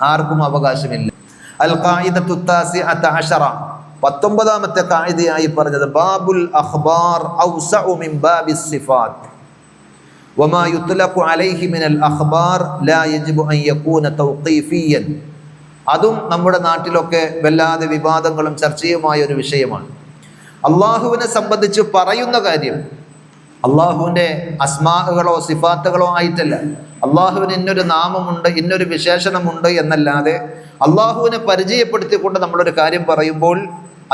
ആർക്കും അവകാശമില്ല. അൽ ഖായിദത്തു താസിഅത അശറ, 19-ാമത്തെ ഖായിദയായി പറഞ്ഞത് ബാബുൽ അഖ്ബാർ ഔസഉ മിൻ ബാബിസ് സിഫാത്ത് വമാ യുത്ലഖു അലൈഹി മിനൽ അഖ്ബാർ ലാ യജിബു അൻ യകൂന തൗഖീഫിയൻ. അതും നമ്മുടെ നാട്ടിലൊക്കെ വല്ലാതെ വിവാദങ്ങളും ചർച്ചയുമായ ഒരു വിഷയമാണ്. അള്ളാഹുവിനെ സംബന്ധിച്ച് പറയുന്ന കാര്യം അള്ളാഹുവിൻ്റെ അസ്മാകളോ സിഫാത്തുകളോ ആയിട്ടല്ല. അള്ളാഹുവിന് ഇന്നൊരു നാമമുണ്ട്, ഇന്നൊരു വിശേഷണമുണ്ട് എന്നല്ലാതെ അള്ളാഹുവിനെ പരിചയപ്പെടുത്തിക്കൊണ്ട് നമ്മളൊരു കാര്യം പറയുമ്പോൾ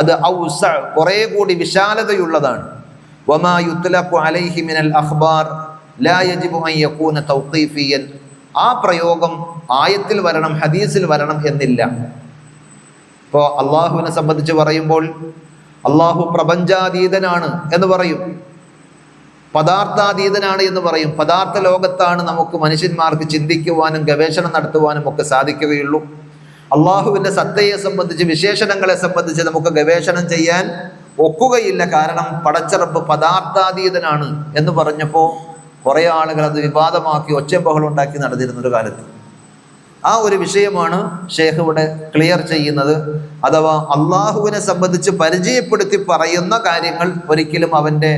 അത് ഔസ, കുറേ കൂടി വിശാലതയുള്ളതാണ്. വമാ യുത്ലഖു അലൈഹി മിനൽ അഖ്ബാർ ലാ യജിബു അൻ യകൂന തൗഖീഫിയൻ. ആ പ്രയോഗം ആയത്തിൽ വരണം, ഹദീസിൽ വരണം എന്നില്ല. ഇപ്പോൾ അള്ളാഹുവിനെ സംബന്ധിച്ച് പറയുമ്പോൾ അള്ളാഹു പ്രപഞ്ചാതീതനാണ് എന്ന് പറയും, പദാർത്ഥാതീതനാണ് എന്ന് പറയും. പദാർത്ഥ ലോകത്താണ് നമുക്ക് മനുഷ്യന്മാർക്ക് ചിന്തിക്കുവാനും ഗവേഷണം നടത്തുവാനും ഒക്കെ സാധിക്കുകയുള്ളൂ. അള്ളാഹുവിൻ്റെ സത്തയെ സംബന്ധിച്ച്, വിശേഷണങ്ങളെ സംബന്ധിച്ച് നമുക്ക് ഗവേഷണം ചെയ്യാൻ ഒക്കുകയില്ല. കാരണം പടച്ചറബ് പദാർത്ഥാതീതനാണ് എന്ന് പറഞ്ഞപ്പോൾ കുറേ ആളുകൾ അത് വിവാദമാക്കി ഒച്ചയും ബഹളം ഉണ്ടാക്കി നടന്നിരുന്നൊരു കാലത്ത്. ആ ഒരു വിഷയമാണ് ഷേഖ് ഇവിടെ ക്ലിയർ ചെയ്യുന്നത്. അഥവാ അള്ളാഹുവിനെ സംബന്ധിച്ച് പരിചയപ്പെടുത്തി പറയുന്ന കാര്യങ്ങൾ ഒരിക്കലും അവൻ്റെ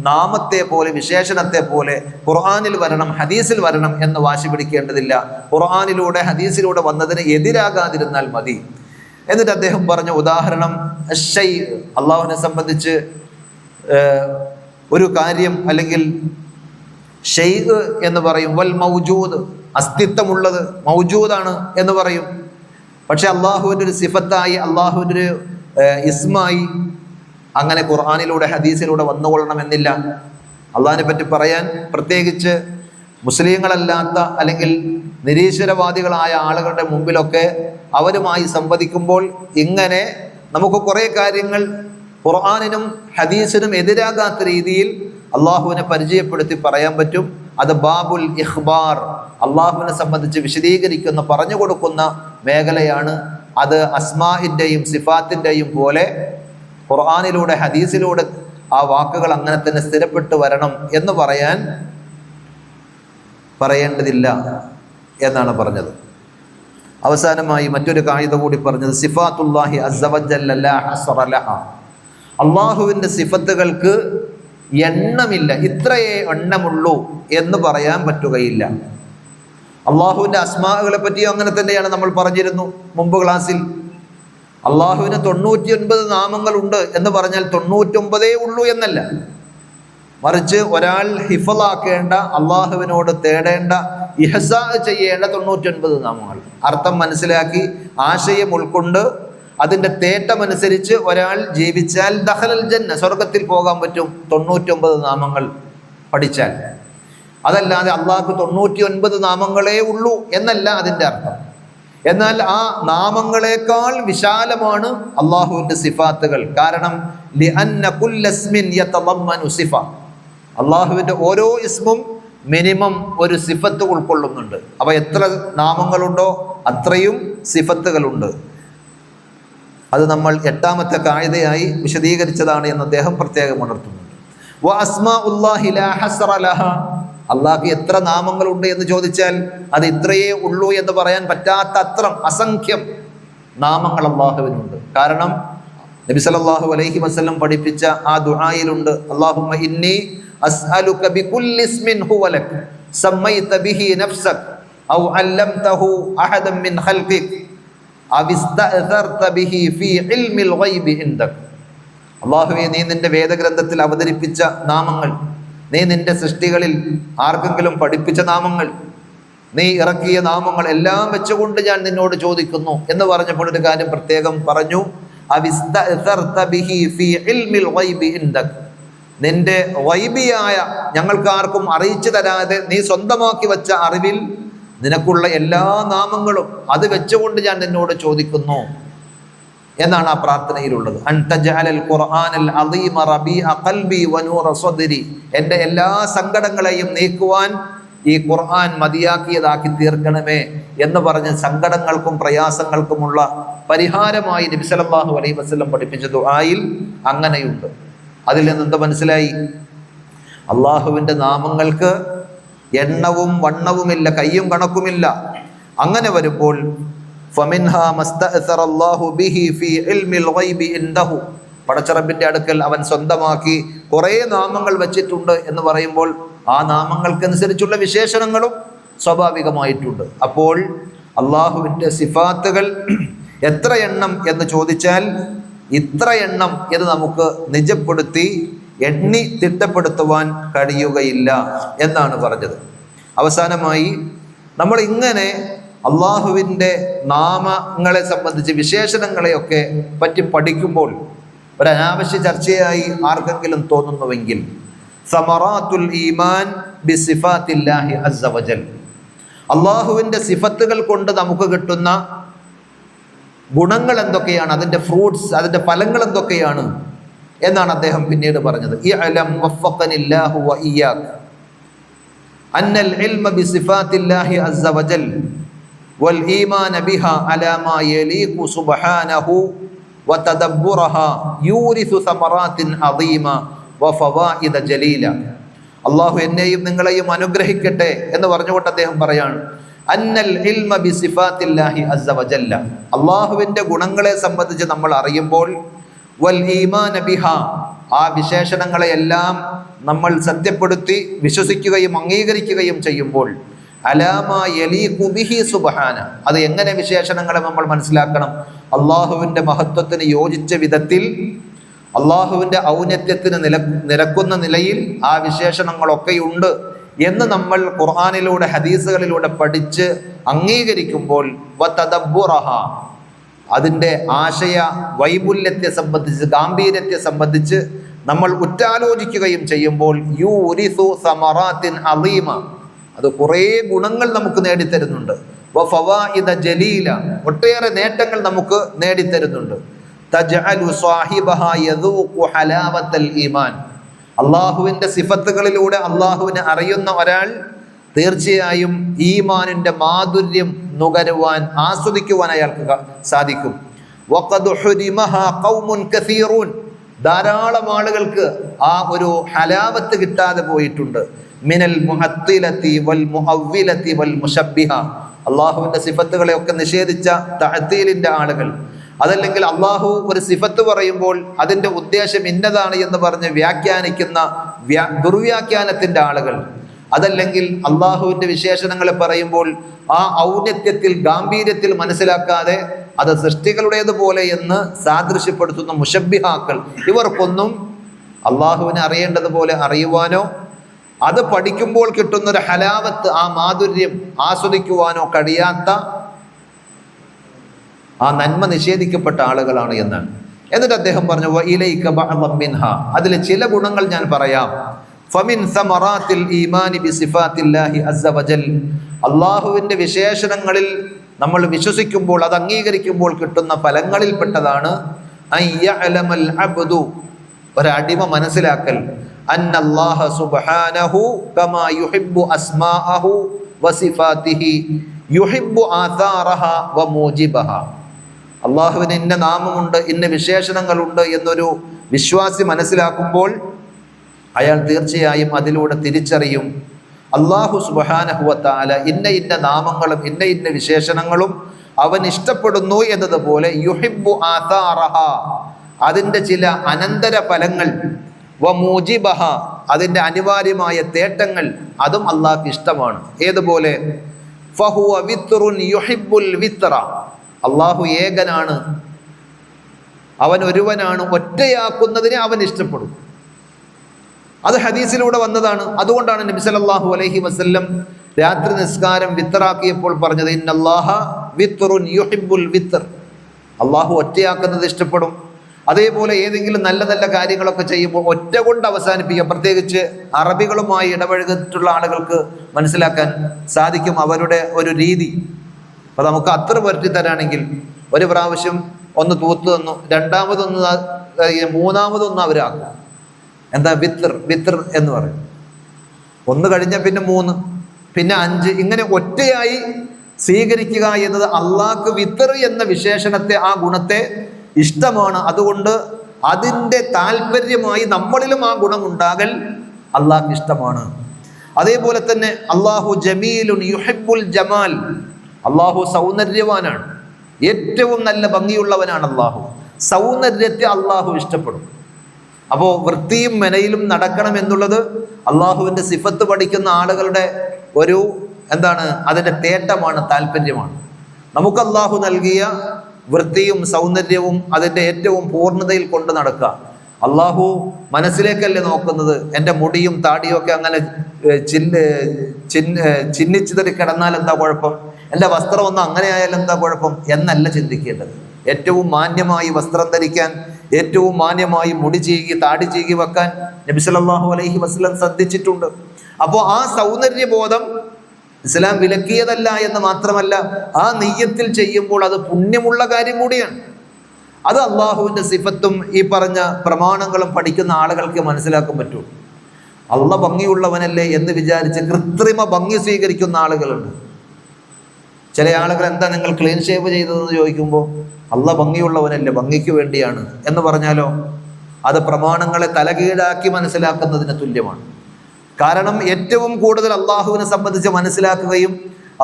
നാമത്തെ പോലെ വിശേഷണത്തെ പോലെ ഖുർആനിൽ വരണം, ഹദീസിൽ വരണം എന്ന് വാശി പിടിക്കേണ്ടതില്ല. ഖുർആനിലൂടെ ഹദീസിലൂടെ വന്നതിന് എതിരാകാതിരുന്നാൽ മതി. എന്നിട്ട് അദ്ദേഹം പറഞ്ഞ ഉദാഹരണം ഷൈ, അള്ളാഹുവിനെ സംബന്ധിച്ച് ഒരു കാര്യം അല്ലെങ്കിൽ ഷെയ്ഖ് എന്ന് പറയും. വൽ മൗജൂദ്, അസ്തിത്വമുള്ളത് മൗജൂദാണ് എന്ന് പറയും. പക്ഷെ അള്ളാഹുവിൻ്റെ ഒരു സിഫത്തായി, അള്ളാഹുവിൻ്റെ ഒരു ഇസ്മായി അങ്ങനെ ഖുർആനിലൂടെ ഹദീസിലൂടെ വന്നുകൊള്ളണമെന്നില്ല. അള്ളാഹിനെ പറ്റി പറയാൻ പ്രത്യേകിച്ച് മുസ്ലിങ്ങളല്ലാത്ത അല്ലെങ്കിൽ നിരീശ്വരവാദികളായ ആളുകളുടെ മുമ്പിലൊക്കെ അവരുമായി സംവദിക്കുമ്പോൾ ഇങ്ങനെ നമുക്ക് കുറേ കാര്യങ്ങൾ ഖുർആനിനും ഹദീസിനും എതിരാകാത്ത രീതിയിൽ അള്ളാഹുവിനെ പരിചയപ്പെടുത്തി പറയാൻ പറ്റും. അത് ബാബുൽ ഇഖ്ബാർ, അള്ളാഹുവിനെ സംബന്ധിച്ച് വിശദീകരിക്കുന്ന പറഞ്ഞു കൊടുക്കുന്ന മേഖലയാണ്. അത് അസ്മാഇൻ്റെയും സിഫാത്തിൻ്റെയും പോലെ ഖുർആനിലൂടെ ഹദീസിലൂടെ ആ വാക്കുകൾ അങ്ങനെ തന്നെ സ്ഥിരപ്പെട്ടു വരണം എന്ന് പറയേണ്ടതില്ല എന്നാണ് പറഞ്ഞത്. അവസാനമായി മറ്റൊരു കായിക കൂടി പറഞ്ഞത് സിഫാത്തുല്ലാഹി അസ്സ വജല്ല ലാ ഹസ്റ ലഹ, അള്ളാഹുവിൻ്റെ സിഫത്തുകൾക്ക് എണ്ണമില്ല, ഇത്രയേ എണ്ണമുള്ളൂ എന്ന് പറയാൻ പറ്റുകയില്ല. അള്ളാഹുവിൻ്റെ അസ്മാകളെ പറ്റിയും അങ്ങനെ തന്നെയാണ് നമ്മൾ പറഞ്ഞിരുന്നു മുമ്പ് ക്ലാസ്സിൽ. അള്ളാഹുവിന് 99 നാമങ്ങളുണ്ട് എന്ന് പറഞ്ഞാൽ 99 ഉള്ളൂ എന്നല്ല, മറിച്ച് ഒരാൾ ഹിഫളാക്കേണ്ട, അള്ളാഹുവിനോട് തേടേണ്ട, ഇഹ്സാ ചെയ്യേണ്ട 99 നാമങ്ങൾ അർത്ഥം മനസ്സിലാക്കി ആശയം ഉൾക്കൊണ്ട് അതിൻ്റെ തേട്ടമനുസരിച്ച് ഒരാൾ ജീവിച്ചാൽ ദഖലൽ ജന്ന, സ്വർഗത്തിൽ പോകാൻ പറ്റും 99 നാമങ്ങൾ പഠിച്ചാൽ. അതല്ലാതെ അള്ളാഹ്ക്ക് 99 നാമങ്ങളേ ഉള്ളൂ എന്നല്ല അതിൻ്റെ അർത്ഥം. എന്നാൽ ആ നാമങ്ങളെക്കാൾ വിശാലമാണ് അള്ളാഹുവിൻ്റെ സിഫാത്തുകൾ. കാരണം ലിഅന്ന കുല്ല ഇസ്മിൻ യതളമ്മനു സിഫ, അള്ളാഹുവിൻ്റെ ഓരോ ഇസ്മും മിനിമം ഒരു സിഫത്ത് ഉൾക്കൊള്ളുന്നുണ്ട്. അപ്പോൾ എത്ര നാമങ്ങളുണ്ടോ അത്രയും സിഫത്തുകളുണ്ട്. അത് നമ്മൾ 8ാമത്തെ കായികയായി വിശദീകരിച്ചതാണ് എന്ന് അദ്ദേഹം പ്രത്യേകം ഉണർത്തുന്നുണ്ട്. വ അസ്മാഉല്ലാഹി ലാ ഹസ്റ ലഹ, അള്ളാഹ്ക്ക് എത്ര നാമങ്ങളുണ്ട് എന്ന് ചോദിച്ചാൽ അത് ഇത്രയേ ഉള്ളൂ എന്ന് പറയാൻ പറ്റാത്ത അത്രം അസംഖ്യം നാമങ്ങൾ അള്ളാഹുവിനുണ്ട്. കാരണം നബി സല്ലല്ലാഹു അലൈഹി വസല്ലം പഠിപ്പിച്ച ആ ദുആയിലുണ്ട്, അല്ലാഹുമ്മ ഇന്നി അസ്അലുക ബികുല്ലി ഇസ്മിൻ ഹുവ ലക സമ്മൈത ബിഹി നഫ്സക ഔ അല്ലംതഹു അഹദൻ മിൻ ഖൽഖിക അവ ഇസ്തഅ്തർത ബിഹി ഫീ ഇൽമിൽ ഗൈബി ഇൻദക. അല്ലാഹുവേ, നീ നിന്റെ വേദഗ്രന്ഥത്തിൽ അവതരിപ്പിച്ച നാമങ്ങൾ, നീ നിന്റെ സൃഷ്ടികളിൽ ആർക്കെങ്കിലും പഠിപ്പിച്ച നാമങ്ങൾ, നീ ഇറക്കിയ നാമങ്ങൾ എല്ലാം വെച്ചുകൊണ്ട് ഞാൻ നിന്നോട് ചോദിക്കുന്നു എന്ന് പറഞ്ഞപ്പോൾ ഒരു കാര്യം പ്രത്യേകം പറഞ്ഞു, നിന്റെ ഗൈബിയായ ഞങ്ങൾക്ക് ആർക്കും അറിയിച്ചു തരാതെ നീ സ്വന്തമാക്കി വെച്ച അറിവിൽ നിനക്കുള്ള എല്ലാ നാമങ്ങളും അത് വെച്ചുകൊണ്ട് ഞാൻ നിന്നോട് ചോദിക്കുന്നു എന്നാണ് ആ പ്രാർത്ഥനയിലുള്ളത്. എൻ്റെ എല്ലാ സങ്കടങ്ങളെയും നീക്കുവാൻ ഈ ഖുർആൻ മതിയാക്കിയതാക്കി തീർക്കണമേ എന്ന് പറഞ്ഞ് സങ്കടങ്ങൾക്കും പ്രയാസങ്ങൾക്കുമുള്ള പരിഹാരമായി നബി സല്ലല്ലാഹു അലൈഹി വസല്ലം പഠിപ്പിച്ച ദുആയിൽ അങ്ങനെയുണ്ട്. അതിൽ നിന്ന് എന്ത് മനസ്സിലായി? അള്ളാഹുവിൻ്റെ നാമങ്ങൾക്ക് എണ്ണവും വണ്ണവുമില്ല, കയ്യും കണക്കുമില്ല. അങ്ങനെ വരുമ്പോൾ പടച്ചറബിന്റെ അടുക്കൽ അവൻ സ്വന്തമാക്കി കുറേ നാമങ്ങൾ വെച്ചിട്ടുണ്ട് എന്ന് പറയുമ്പോൾ ആ നാമങ്ങൾക്കനുസരിച്ചുള്ള വിശേഷണങ്ങളും സ്വാഭാവികമായിട്ടുണ്ട്. അപ്പോൾ അള്ളാഹുവിൻ്റെ സിഫാത്തുകൾ എത്ര എണ്ണം എന്ന് ചോദിച്ചാൽ ഇത്ര എണ്ണം എന്ന് നമുക്ക് നിജപ്പെടുത്തി എണ്ണി തിട്ടപ്പെടുത്തുവാൻ കഴിയുകയില്ല എന്നാണ് പറഞ്ഞത്. അവസാനമായി നമ്മൾ ഇങ്ങനെ അള്ളാഹുവിൻ്റെ നാമങ്ങളെ സംബന്ധിച്ച് വിശേഷണങ്ങളെയൊക്കെ പറ്റി പഠിക്കുമ്പോൾ ഒരനാവശ്യ ചർച്ചയായി ആർക്കെങ്കിലും തോന്നുന്നുവെങ്കിൽ സമറാത്തുൽ ഈമാൻ ബിസിഫാത്തില്ലാഹി അസ്സ വജൽ, അള്ളാഹുവിൻ്റെ സിഫത്തുകൾ കൊണ്ട് നമുക്ക് കിട്ടുന്ന ഗുണങ്ങൾ എന്തൊക്കെയാണ്, അതിൻ്റെ ഫ്രൂട്ട്സ്, അതിൻ്റെ ഫലങ്ങൾ എന്തൊക്കെയാണ് എന്നാണ് അദ്ദേഹം പിന്നീട് പറഞ്ഞത്. ഇഅലം വഫഖനില്ലാഹു വ ഇയ്യാക അന്നൽ ഇൽമ ബിസിഫാത്തില്ലാഹി അസ്സ വജൽ വൽ ഈമാന ബിഹാ അലാ മാ യലീഖു സുബ്ഹാനഹു വതദബ്ബുറഹാ യൂരിസു സമറാത്തിൻ അദീമ വഫവായിദ ജലീല. അല്ലാഹു എന്നെയും നിങ്ങളെയും അനുഗ്രഹിക്കട്ടെ എന്ന് പറഞ്ഞുകൊണ്ട് അദ്ദേഹം പറയാണ്, അന്നൽ ഇൽമ ബിസിഫാത്തില്ലാഹി അസ്സ വജല്ല, അല്ലാഹുവിൻ്റെ ഗുണങ്ങളെ സംബന്ധിച്ച് നമ്മൾ അറിയുമ്പോൾ വൽ ഈമാന ബിഹാ, ആ വിശേഷണങ്ങളെയെല്ലാം നമ്മൾ സത്യപ്പെടുത്തി വിശ്വസിക്കുകയും അംഗീകരിക്കുകയും ചെയ്യുമ്പോൾ അലാമാ യലീഖു ബിഹി സുബ്ഹാന, അത് എങ്ങനെ വിശേഷണങ്ങളെ നമ്മൾ മനസ്സിലാക്കണം? അള്ളാഹുവിൻ്റെ മഹത്വത്തിന് യോജിച്ച വിധത്തിൽ, അള്ളാഹുവിൻ്റെ ഔന്നത്യത്തിന് നിരക്കുന്ന നിലയിൽ ആ വിശേഷണങ്ങളൊക്കെയുണ്ട് എന്ന് നമ്മൾ ഖുർആനിലൂടെ ഹദീസുകളിലൂടെ പഠിച്ച് അംഗീകരിക്കുമ്പോൾ വതദബ്ബുറഹ, അതിൻ്റെ ആശയ വൈപുല്യത്തെ സംബന്ധിച്ച്, ഗാംഭീര്യത്തെ സംബന്ധിച്ച് നമ്മൾ ഉറ്റാലോചിക്കുകയും ചെയ്യുമ്പോൾ യൂരിസു സമറാത്തിൻ അളീമ, അത് കുറേ ഗുണങ്ങൾ നമുക്ക് നേടിത്തരുന്നുണ്ട്. വഫവാഇദ ജലീല, ഒട്ടേറെ നേട്ടങ്ങൾ നമുക്ക് നേടിത്തരുന്നുണ്ട്. തജ്അലു സ്വാഹിബഹാ യദൂഖു ഹലാവത്തൽ ഈമാൻ, അള്ളാഹുവിൻ്റെ സിഫത്തുകളിലൂടെ അള്ളാഹുവിനെ അറിയുന്ന ഒരാൾ തീർച്ചയായും ഈമാനിൻ്റെ മാധുര്യം നുകരുവാൻ, ആസ്വദിക്കുവാൻ അയാൾക്ക് സാധിക്കും. വഖദ് ഹുരിമഹാ ഖൗമുൻ കസീറൂൻ, ധാരാളം ആളുകൾക്ക് ആ ഒരു ഹലാവത്ത് കിട്ടാതെ പോയിട്ടുണ്ട്. മിനൽ മുഅത്തിലതി വൽ മുഅവ്വിലതി വൽ മുശബ്ബിഹ, അള്ളാഹുവിൻ്റെ സിഫത്തുകളെയൊക്കെ നിഷേധിച്ച തഅ്തീലിൻ്റെ ആളുകൾ, അതല്ലെങ്കിൽ അള്ളാഹു ഒരു സിഫത്ത് പറയുമ്പോൾ അതിൻ്റെ ഉദ്ദേശം ഇന്നതാണ് എന്ന് പറഞ്ഞ് വ്യാഖ്യാനിക്കുന്ന ദുർവ്യാഖ്യാനത്തിൻ്റെ ആളുകൾ, അതല്ലെങ്കിൽ അള്ളാഹുവിൻ്റെ വിശേഷണങ്ങളെ പറയുമ്പോൾ ആ ഔന്നത്യത്തിൽ ഗാംഭീര്യത്തിൽ മനസ്സിലാക്കാതെ അത് സൃഷ്ടികളുടേതുപോലെ എന്ന് സാദൃശ്യപ്പെടുത്തുന്ന മുശബ്ബിഹാക്കൾ, ഇവർക്കൊന്നും അള്ളാഹുവിനെ അറിയേണ്ടതുപോലെ അറിയുവാനോ അത് പഠിക്കുമ്പോൾ കിട്ടുന്നൊരു ഹലാവത്ത്, ആ മാധുര്യം ആസ്വദിക്കുവാനോ കഴിയാത്ത ആ നന്മ നിഷേധിക്കപ്പെട്ട ആളുകളാണ് എന്നാണ്. എന്നിട്ട് അദ്ദേഹം പറഞ്ഞു വഇലൈക ബഅദൻ മിൻഹാ, അതിൽ ചില ഗുണങ്ങൾ ഞാൻ പറയാം. ഫമിൻ സമറാത്തിൽ ഈമാനി ബിസിഫാത്തില്ലാഹി അസ്സ വജൽ, അള്ളാഹുവിൻ്റെ വിശേഷണങ്ങളിൽ നമ്മൾ വിശ്വസിക്കുമ്പോൾ അത് അംഗീകരിക്കുമ്പോൾ കിട്ടുന്ന ഫലങ്ങളിൽപ്പെട്ടതാണ് അയ്യഅലമൽ അബ്ദു, ഒരടിമ മനസ്സിലാക്കൽ, അന്നല്ലാഹ സുബ്ഹാനഹു കമാ യുഹിബ്ബു അസ്മാഅഹു വസിഫാതിഹി യുഹിബ്ബു ആഥാറഹ വമൂജിബഹ, അള്ളാഹുവിന് ഇന്ന നാമമുണ്ട്, ഇന്ന വിശേഷണങ്ങളുണ്ട് എന്നൊരു വിശ്വാസി മനസ്സിലാക്കുമ്പോൾ അയാൾ തീർച്ചയായും അതിലൂടെ തിരിച്ചറിയും അള്ളാഹു സുബ്ഹാനഹു വ തആല ഇന്ന ഇന്ന നാമങ്ങളും ഇന്ന ഇന്ന വിശേഷണങ്ങളും അവൻ ഇഷ്ടപ്പെടുന്നു എന്നതുപോലെ യുഹിബ്ബു ആഥാറഹ, അതിൻ്റെ ചില അനന്തര ഫലങ്ങൾ, വമൂജിബഹ, അതിൻ്റെ അനിവാര്യമായ തേട്ടങ്ങൾ, അതും അള്ളാഹ്ക്ക് ഇഷ്ടമാണ്. ഏതുപോലെ ഫഹുവ വിത്റുൻ യുഹിബ്ബുൽ വിത്ര, അള്ളാഹു ഏകനാണ്, അവൻ ഒരുവനാണ്, ഒറ്റയാക്കുന്നതിനെ അവൻ ഇഷ്ടപ്പെടും. അത് ഹദീസിലൂടെ വന്നതാണ്. അതുകൊണ്ടാണ് നബി സല്ലല്ലാഹു അലൈഹി വസല്ലം രാത്രി നിസ്കാരം വിത്തറാക്കിയപ്പോൾ പറഞ്ഞത് ഇന്നല്ലാഹ വിത്റുൻ യുഹിബ്ബുൽ വിത്ർ, അള്ളാഹു ഒറ്റയാക്കുന്നത് ഇഷ്ടപ്പെടും. അതേപോലെ ഏതെങ്കിലും നല്ല നല്ല കാര്യങ്ങളൊക്കെ ചെയ്യുമ്പോൾ ഒറ്റ കൊണ്ട് അവസാനിപ്പിക്കുക. പ്രത്യേകിച്ച് അറബികളുമായി ഇടപഴകിയിട്ടുള്ള ആളുകൾക്ക് മനസ്സിലാക്കാൻ സാധിക്കും അവരുടെ ഒരു രീതി. അപ്പോൾ നമുക്ക് അത്ര വരുത്തി തരാണെങ്കിൽ ഒരു പ്രാവശ്യം ഒന്ന് തൂത്ത് തന്നു, രണ്ടാമതൊന്ന് മൂന്നാമതൊന്ന് അവരാക്കും. എന്താ വിത്തർ, വിത്തർ എന്ന് പറയും. ഒന്ന് കഴിഞ്ഞാൽ പിന്നെ 3, പിന്നെ 5, ഇങ്ങനെ ഒറ്റയായി സ്വീകരിക്കുക എന്നത് അള്ളാഹ്ക്ക് വിത്തർ എന്ന വിശേഷണത്തെ, ആ ഗുണത്തെ ഇഷ്ടമാണ്. അതുകൊണ്ട് അതിൻ്റെ താല്പര്യമായി നമ്മളിലും ആ ഗുണമുണ്ടാകൽ അള്ളാഹ്ക്ക് ഇഷ്ടമാണ്. അതേപോലെ തന്നെ അള്ളാഹു ജമീലുൻ യുഹിബ്ബുൽ ജമാൽ, അള്ളാഹു സൗന്ദര്യവാനാണ്, ഏറ്റവും നല്ല ഭംഗിയുള്ളവനാണ് അള്ളാഹു. സൗന്ദര്യത്തെ അള്ളാഹു ഇഷ്ടപ്പെടും. അപ്പോൾ വൃത്തിയും മെനയിലും നടക്കണം എന്നുള്ളത് അള്ളാഹുവിൻ്റെ സിഫത്ത് പഠിക്കുന്ന ആളുകളുടെ ഒരു അതിൻ്റെ തേട്ടമാണ്, താല്പര്യമാണ്. നമുക്ക് അള്ളാഹു നൽകിയ വൃത്തിയും സൗന്ദര്യവും അതിൻ്റെ ഏറ്റവും പൂർണ്ണതയിൽ കൊണ്ട് നടക്കുക. അള്ളാഹു മനസ്സിലേക്കല്ലേ നോക്കുന്നത്. എൻ്റെ മുടിയും താടിയും ഒക്കെ അങ്ങനെ ചിന്നിച്ചിതറി കിടന്നാൽ എന്താ കുഴപ്പം, എൻ്റെ വസ്ത്രം ഒന്നും അങ്ങനെ ആയാലും എന്താ കുഴപ്പം എന്നല്ല ചിന്തിക്കേണ്ടത്. ഏറ്റവും മാന്യമായി വസ്ത്രം ധരിക്കാൻ, ഏറ്റവും മാന്യമായി മുടി ചീകി താടി ചീകി വെക്കാൻ നബി സല്ലല്ലാഹു അലൈഹി വസല്ലം ശ്രദ്ധിച്ചിട്ടുണ്ട്. അപ്പോൾ ആ സൗന്ദര്യബോധം ഇസ്ലാം വിലക്കിയതല്ല എന്ന് മാത്രമല്ല, ആ നിയ്യത്തിൽ ചെയ്യുമ്പോൾ അത് പുണ്യമുള്ള കാര്യം കൂടിയാണ്. അത് അള്ളാഹുവിൻ്റെ സിഫത്തും ഈ പറഞ്ഞ പ്രമാണങ്ങളും പഠിക്കുന്ന ആളുകൾക്ക് മനസ്സിലാക്കാൻ പറ്റൂ. അള്ളാഹ് ഭംഗിയുള്ളവനല്ലേ എന്ന് വിചാരിച്ച് കൃത്രിമ ഭംഗി സ്വീകരിക്കുന്ന ആളുകളുണ്ട്. ചില ആളുകൾ എന്താ നിങ്ങൾ ക്ലീൻ ഷേവ് ചെയ്തതെന്ന് ചോദിക്കുമ്പോൾ അള്ളാഹ് ഭംഗിയുള്ളവനല്ലേ, ഭംഗിക്ക് വേണ്ടിയാണ് എന്ന് പറഞ്ഞാലോ അത് പ്രമാണങ്ങളെ തലകീഴാക്കി മനസ്സിലാക്കുന്നതിന് തുല്യമാണ്. കാരണം ഏറ്റവും കൂടുതൽ അള്ളാഹുവിനെ സംബന്ധിച്ച് മനസ്സിലാക്കുകയും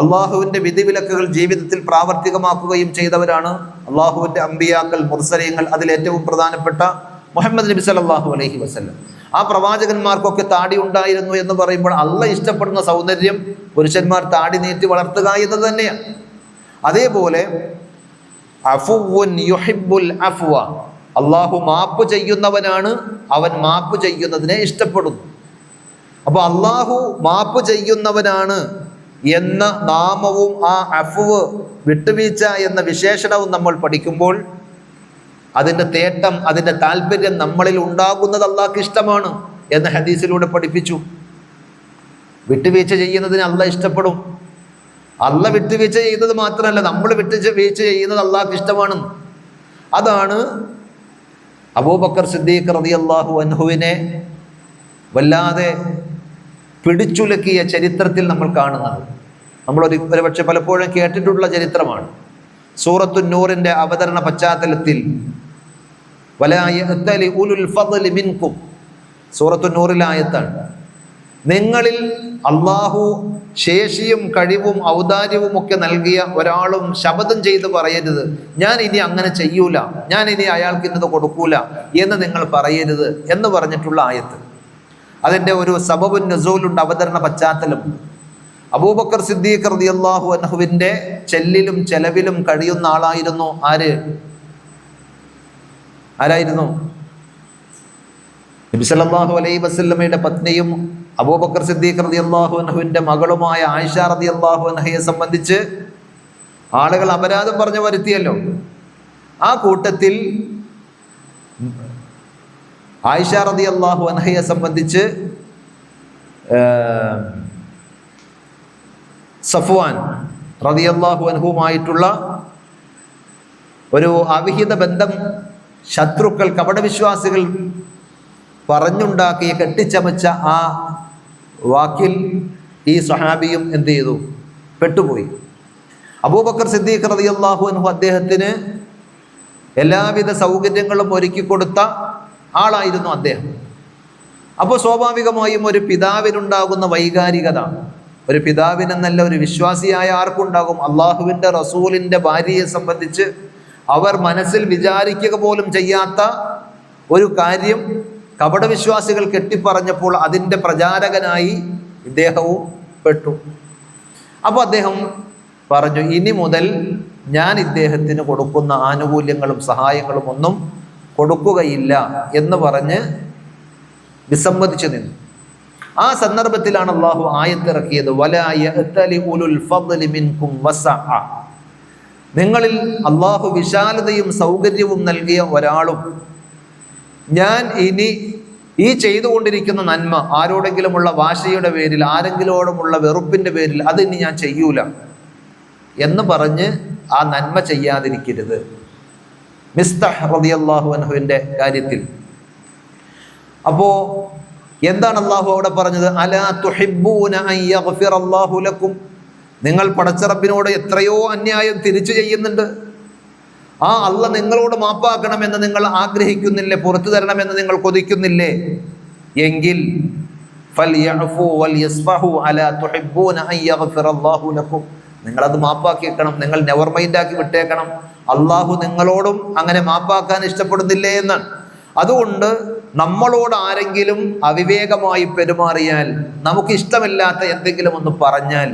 അള്ളാഹുവിൻ്റെ വിധിവിലക്കുകൾ ജീവിതത്തിൽ പ്രാവർത്തികമാക്കുകയും ചെയ്തവരാണ് അള്ളാഹുവിൻ്റെ അമ്പിയാക്കൾ, മുർസലീങ്ങൾ. അതിലേറ്റവും പ്രധാനപ്പെട്ട മുഹമ്മദ് നബി സല്ലല്ലാഹു അലൈഹി വസല്ലം. ആ പ്രവാചകന്മാർക്കൊക്കെ താടി ഉണ്ടായിരുന്നു എന്ന് പറയുമ്പോൾ അള്ളാഹ് ഇഷ്ടപ്പെടുന്ന സൗന്ദര്യം പുരുഷന്മാർ താടി നീട്ടി വളർത്തുക എന്നത് തന്നെയാണ്. അതേപോലെ അഫുവുൻ യുഹിബ്ബുൽ അഫ്വ, അള്ളാഹു മാപ്പ് ചെയ്യുന്നവനാണ്, അവൻ മാപ്പ് ചെയ്യുന്നതിനെ ഇഷ്ടപ്പെടുന്നു. അപ്പോൾ അള്ളാഹു മാപ്പ് ചെയ്യുന്നവനാണ് എന്ന നാമവും ആ അഫ്വ്, വിട്ടുവീഴ്ച എന്ന വിശേഷണവും നമ്മൾ പഠിക്കുമ്പോൾ അതിൻ്റെ തേട്ടം, അതിൻ്റെ താല്പര്യം നമ്മളിൽ ഉണ്ടാകുന്നത് അള്ളാഹ്ക്ക് ഇഷ്ടമാണ് എന്ന് ഹദീസിലൂടെ പഠിപ്പിച്ചു. വിട്ടുവീഴ്ച ചെയ്യുന്നതിന് അള്ളാഹ് ഇഷ്ടപ്പെടും. അള്ളാഹ് വിട്ടുവീഴ്ച ചെയ്യുന്നത് മാത്രമല്ല, നമ്മൾ വിട്ടുവീഴ്ച ചെയ്യുന്നത് അള്ളാഹ്ക്ക് ഇഷ്ടമാണെന്ന്. അതാണ് അബൂബക്കർ സിദ്ദീഖ് റളിയല്ലാഹു അൻഹുവിനെ വല്ലാതെ പിടിച്ചുലക്കിയ ചരിത്രത്തിൽ നമ്മൾ കാണുന്നത്. നമ്മൾ ഒരുപക്ഷെ പലപ്പോഴും കേട്ടിട്ടുള്ള ചരിത്രമാണ്. സൂറത്തു നൂറിൻ്റെ അവതരണ പശ്ചാത്തലത്തിൽ വലാ യഅ്തലി ഉലുൽ ഫദ്ലി മിൻകും, സൂറത്തു നൂറിലെ ആയത്താണ്. നിങ്ങളിൽ അള്ളാഹു ശേഷിയും കഴിവും ഔദാര്യവും ഒക്കെ നൽകിയ ഒരാളും ശപഥം ചെയ്ത് പറയരുത്, ഞാൻ ഇനി അങ്ങനെ ചെയ്യൂല, ഞാൻ ഇനി അയാൾക്ക് ഇന്നത് കൊടുക്കൂല എന്ന് നിങ്ങൾ പറയരുത് എന്ന് പറഞ്ഞിട്ടുള്ള ആയത്ത്. അതിൻ്റെ ഒരു സബബുൻ നുസൂലുണ്ട്, അവതരണ പശ്ചാത്തലം. അബൂബക്കർ സിദ്ദീഖ് റളിയല്ലാഹു അൻഹുവിൻ്റെ ചെല്ലിലും ചെലവിലും കഴിയുന്ന ആളായിരുന്നു ആരായിരുന്നു? നബി സല്ലല്ലാഹു അലൈഹി വസല്ലമയുടെ പത്നിയും അബൂബക്കർ സിദ്ദീഖ് റളിയല്ലാഹു അൻഹുവിൻ്റെ മകളുമായ ആയിഷ റളിയല്ലാഹു അൻഹയെ സംബന്ധിച്ച് ആളുകൾ അപരാധം പറഞ്ഞു വരുത്തിയല്ലോ. ആ കൂട്ടത്തിൽ ആയിഷ റളിയല്ലാഹു അൻഹയെ സംബന്ധിച്ച് സഫ്വാൻ റളിയല്ലാഹു അൻഹുവുമായിട്ടുള്ള ഒരു അവിഹിത ബന്ധം ശത്രുക്കൾ, കപടവിശ്വാസികൾ പറഞ്ഞുണ്ടാക്കിയ കെട്ടിച്ചമച്ച ആ വാക്കിൽ ഈ സ്വഹാബിയും എന്ത് ചെയ്തു? പെട്ടുപോയി. അബൂബക്കർ സിദ്ദീഖ് റളിയല്ലാഹു അൻഹു അദ്ദേഹത്തിന് എല്ലാവിധ സൗകര്യങ്ങളും ഒരുക്കി കൊടുത്ത ആളായിരുന്നു അദ്ദേഹം. അപ്പോൾ സ്വാഭാവികമായും ഒരു പിതാവിനുണ്ടാകുന്ന വൈകാരികത, ഒരു പിതാവിനെന്നല്ല ഒരു വിശ്വാസിയായ ആർക്കുണ്ടാകും. അള്ളാഹുവിൻ്റെ റസൂലിൻ്റെ ഭാര്യയെ സംബന്ധിച്ച് അവർ മനസ്സിൽ വിചാരിക്കുക പോലും ചെയ്യാത്ത ഒരു കാര്യം കപടവിശ്വാസികൾ കെട്ടിപ്പറഞ്ഞപ്പോൾ അതിൻ്റെ പ്രചാരകനായി ഇദ്ദേഹവും പെട്ടു. അപ്പോൾ അദ്ദേഹം പറഞ്ഞു, ഇനി മുതൽ ഞാൻ ഇദ്ദേഹത്തിന് കൊടുക്കുന്ന ആനുകൂല്യങ്ങളും സഹായങ്ങളും ഒന്നും കൊടുക്കുകയില്ല എന്ന് പറഞ്ഞ് വിസമ്മതിച്ചു നിന്നു. ആ സന്ദർഭത്തിലാണ് അള്ളാഹു ആയത്തിറക്കിയത്, വലാ യഅ്തലി ഉലുൽ ഫദ്ലി മിൻകും വസഅ. നിങ്ങളിൽ അള്ളാഹു വിശാലതയും സൗകര്യവും നൽകിയ ഒരാളും ഞാൻ ഇനി ഈ ചെയ്തുകൊണ്ടിരിക്കുന്ന നന്മ, ആരോടെങ്കിലുമുള്ള വാശിയുടെ പേരിൽ, ആരെങ്കിലോടുമുള്ള വെറുപ്പിൻ്റെ പേരിൽ അതിനി ഞാൻ ചെയ്യൂല എന്ന് പറഞ്ഞ് ആ നന്മ ചെയ്യാതിരിക്കരുത്. മിസ്തഹ് റളിയല്ലാഹു അൻഹുവിൻ്റെ കാര്യത്തിൽ അപ്പോൾ എന്താണ് അള്ളാഹു അവിടെ പറഞ്ഞത്? അലാ തുഹിബ്ബൂന അൻ യഗ്ഫിറല്ലാഹു ലക്കും. നിങ്ങൾ പടച്ചറബിനോട് എത്രയോ അന്യായം തിരിച്ചു ചെയ്യുന്നുണ്ട്. ആ അള്ളാഹ് നിങ്ങളോട് മാപ്പാക്കണമെന്ന് നിങ്ങൾ ആഗ്രഹിക്കുന്നില്ലേ? പുറത്തു തരണമെന്ന് നിങ്ങൾ കൊതിക്കുന്നില്ലേ? എങ്കിൽ ഫൽയഅഫു വൽയസ്ഫഹു അലാ തുഹിബ്ബൂന അൻ യഗ്ഫിറല്ലാഹു ലക്കും. നിങ്ങളത് മാപ്പാക്കിയേക്കണം, നിങ്ങൾ നെവർ മൈൻഡാക്കി വിട്ടേക്കണം. അള്ളാഹു നിങ്ങളോടും അങ്ങനെ മാപ്പാക്കാൻ ഇഷ്ടപ്പെടുന്നില്ലേ എന്നാണ്. അതുകൊണ്ട് നമ്മളോട് ആരെങ്കിലും അവിവേകമായി പെരുമാറിയാൽ, നമുക്ക് ഇഷ്ടമില്ലാത്ത എന്തെങ്കിലും ഒന്ന് പറഞ്ഞാൽ,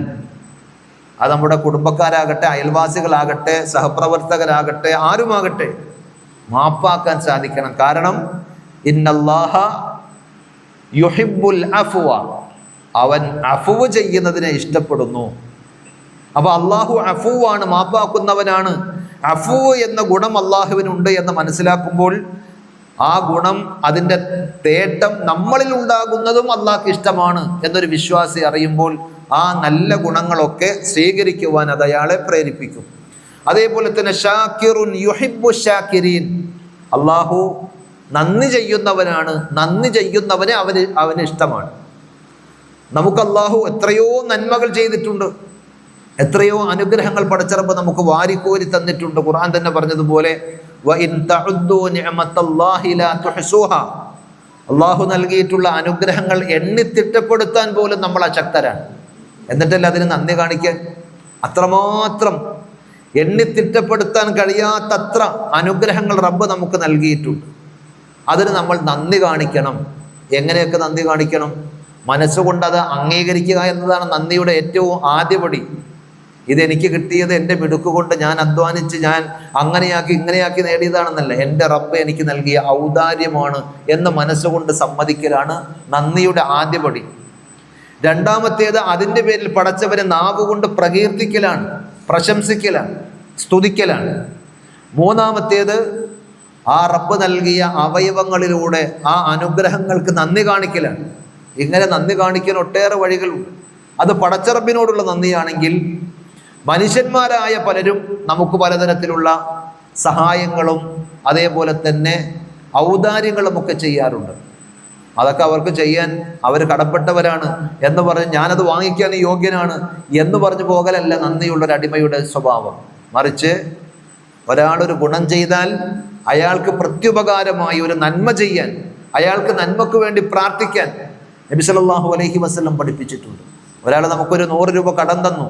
അത് നമ്മുടെ കുടുംബക്കാരാകട്ടെ, അയൽവാസികളാകട്ടെ, സഹപ്രവർത്തകരാകട്ടെ, ആരുമാകട്ടെ, മാപ്പാക്കാൻ സാധിക്കണം. കാരണം ഇന്നല്ലാഹ യുഹിബ്ബുൽ അഫ്വ, അവൻ അഫ്വ് ചെയ്യുന്നതിനെ ഇഷ്ടപ്പെടുന്നു. അപ്പോൾ അള്ളാഹു അഫ്വാണ്, മാപ്പാക്കുന്നവനാണ്. അഫ്വ് എന്ന ഗുണം അള്ളാഹുവിനുണ്ട് എന്ന് മനസ്സിലാക്കുമ്പോൾ ആ ഗുണം, അതിൻ്റെ തേട്ടം നമ്മളിൽ ഉണ്ടാകുന്നതും അള്ളാഹ്ക്ക് ഇഷ്ടമാണ് എന്നൊരു വിശ്വാസി അറിയുമ്പോൾ ആ നല്ല ഗുണങ്ങളൊക്കെ സ്വീകരിക്കുവാൻ അത് അയാളെ പ്രേരിപ്പിക്കും. അതേപോലെ തന്നെ ഷാക്കിറുൻ യുഹിബ്ബു ഷാക്കിരീൻ, അള്ളാഹു നന്ദി ചെയ്യുന്നവനാണ്, നന്ദി ചെയ്യുന്നവനെ അവന് ഇഷ്ടമാണ്. നമുക്ക് അള്ളാഹു എത്രയോ നന്മകൾ ചെയ്തിട്ടുണ്ട്, എത്രയോ അനുഗ്രഹങ്ങൾ പടച്ചറബ് നമുക്ക് വാരിക്കോരി തന്നിട്ടുണ്ട്. ഖുർആൻ തന്നെ പറഞ്ഞതുപോലെ വഇൻ തഉദ്ദു നിഅമത്തല്ലാഹി ലാ തുഹ്സുഹാ, അള്ളാഹു നൽകിയിട്ടുള്ള അനുഗ്രഹങ്ങൾ എണ്ണിത്തിട്ടപ്പെടുത്താൻ പോലും നമ്മൾ അശക്തരാണ്. എന്നിട്ടല്ല അതിന് നന്ദി കാണിക്കാൻ. അത്രമാത്രം എണ്ണിത്തിട്ടപ്പെടുത്താൻ കഴിയാത്തത്ര അനുഗ്രഹങ്ങൾ റബ്ബ് നമുക്ക് നൽകിയിട്ടുണ്ട്. അതിന് നമ്മൾ നന്ദി കാണിക്കണം. എങ്ങനെയൊക്കെ നന്ദി കാണിക്കണം? മനസ്സുകൊണ്ട് അത് അംഗീകരിക്കുക എന്നതാണ് നന്ദിയുടെ ഏറ്റവും ആദ്യപടി. ഇതെനിക്ക് കിട്ടിയത് എൻ്റെ മിടുക്കുകൊണ്ട്, ഞാൻ അധ്വാനിച്ച്, ഞാൻ അങ്ങനെയാക്കി ഇങ്ങനെയാക്കി നേടിയതാണെന്നല്ല, എൻ്റെ റബ്ബ് എനിക്ക് നൽകിയ ഔദാര്യമാണ് എന്ന് മനസ്സുകൊണ്ട് സമ്മതിക്കലാണ് നന്ദിയുടെ ആദ്യപടി. രണ്ടാമത്തേത് അതിൻ്റെ പേരിൽ പടച്ചവരെ നാവുകൊണ്ട് പ്രകീർത്തിക്കലാണ്, പ്രശംസിക്കലാണ്, സ്തുതിക്കലാണ്. മൂന്നാമത്തേത് ആ റബ്ബ് നൽകിയ അവയവങ്ങളിലൂടെ ആ അനുഗ്രഹങ്ങൾക്ക് നന്ദി കാണിക്കലാണ്. ഇങ്ങനെ നന്ദി കാണിക്കാൻ ഒട്ടേറെ വഴികളുണ്ട്. അത് പടച്ചറബിനോടുള്ള നന്ദിയാണെങ്കിൽ മനുഷ്യന്മാരായ പലരും നമുക്ക് പലതരത്തിലുള്ള സഹായങ്ങളും അതേപോലെ തന്നെ ഔദാര്യങ്ങളും ഒക്കെ ചെയ്യാറുണ്ട്. അതൊക്കെ അവർക്ക് ചെയ്യാൻ അവർ കടപ്പെട്ടവരാണ് എന്ന് പറഞ്ഞ് ഞാനത് വാങ്ങിക്കാൻ യോഗ്യനാണ് എന്ന് പറഞ്ഞു പോകലല്ല നന്ദിയുള്ളൊരു അടിമയുടെ സ്വഭാവം. മറിച്ച് ഒരാളൊരു ഗുണം ചെയ്താൽ അയാൾക്ക് പ്രത്യുപകാരമായി ഒരു നന്മ ചെയ്യാൻ, അയാൾക്ക് നന്മക്ക് വേണ്ടി പ്രാർത്ഥിക്കാൻ നബി സല്ലല്ലാഹു അലൈഹി വസല്ലം പഠിപ്പിച്ചിട്ടുണ്ട്. ഒരാൾ നമുക്കൊരു 100 രൂപ കടം തന്നു.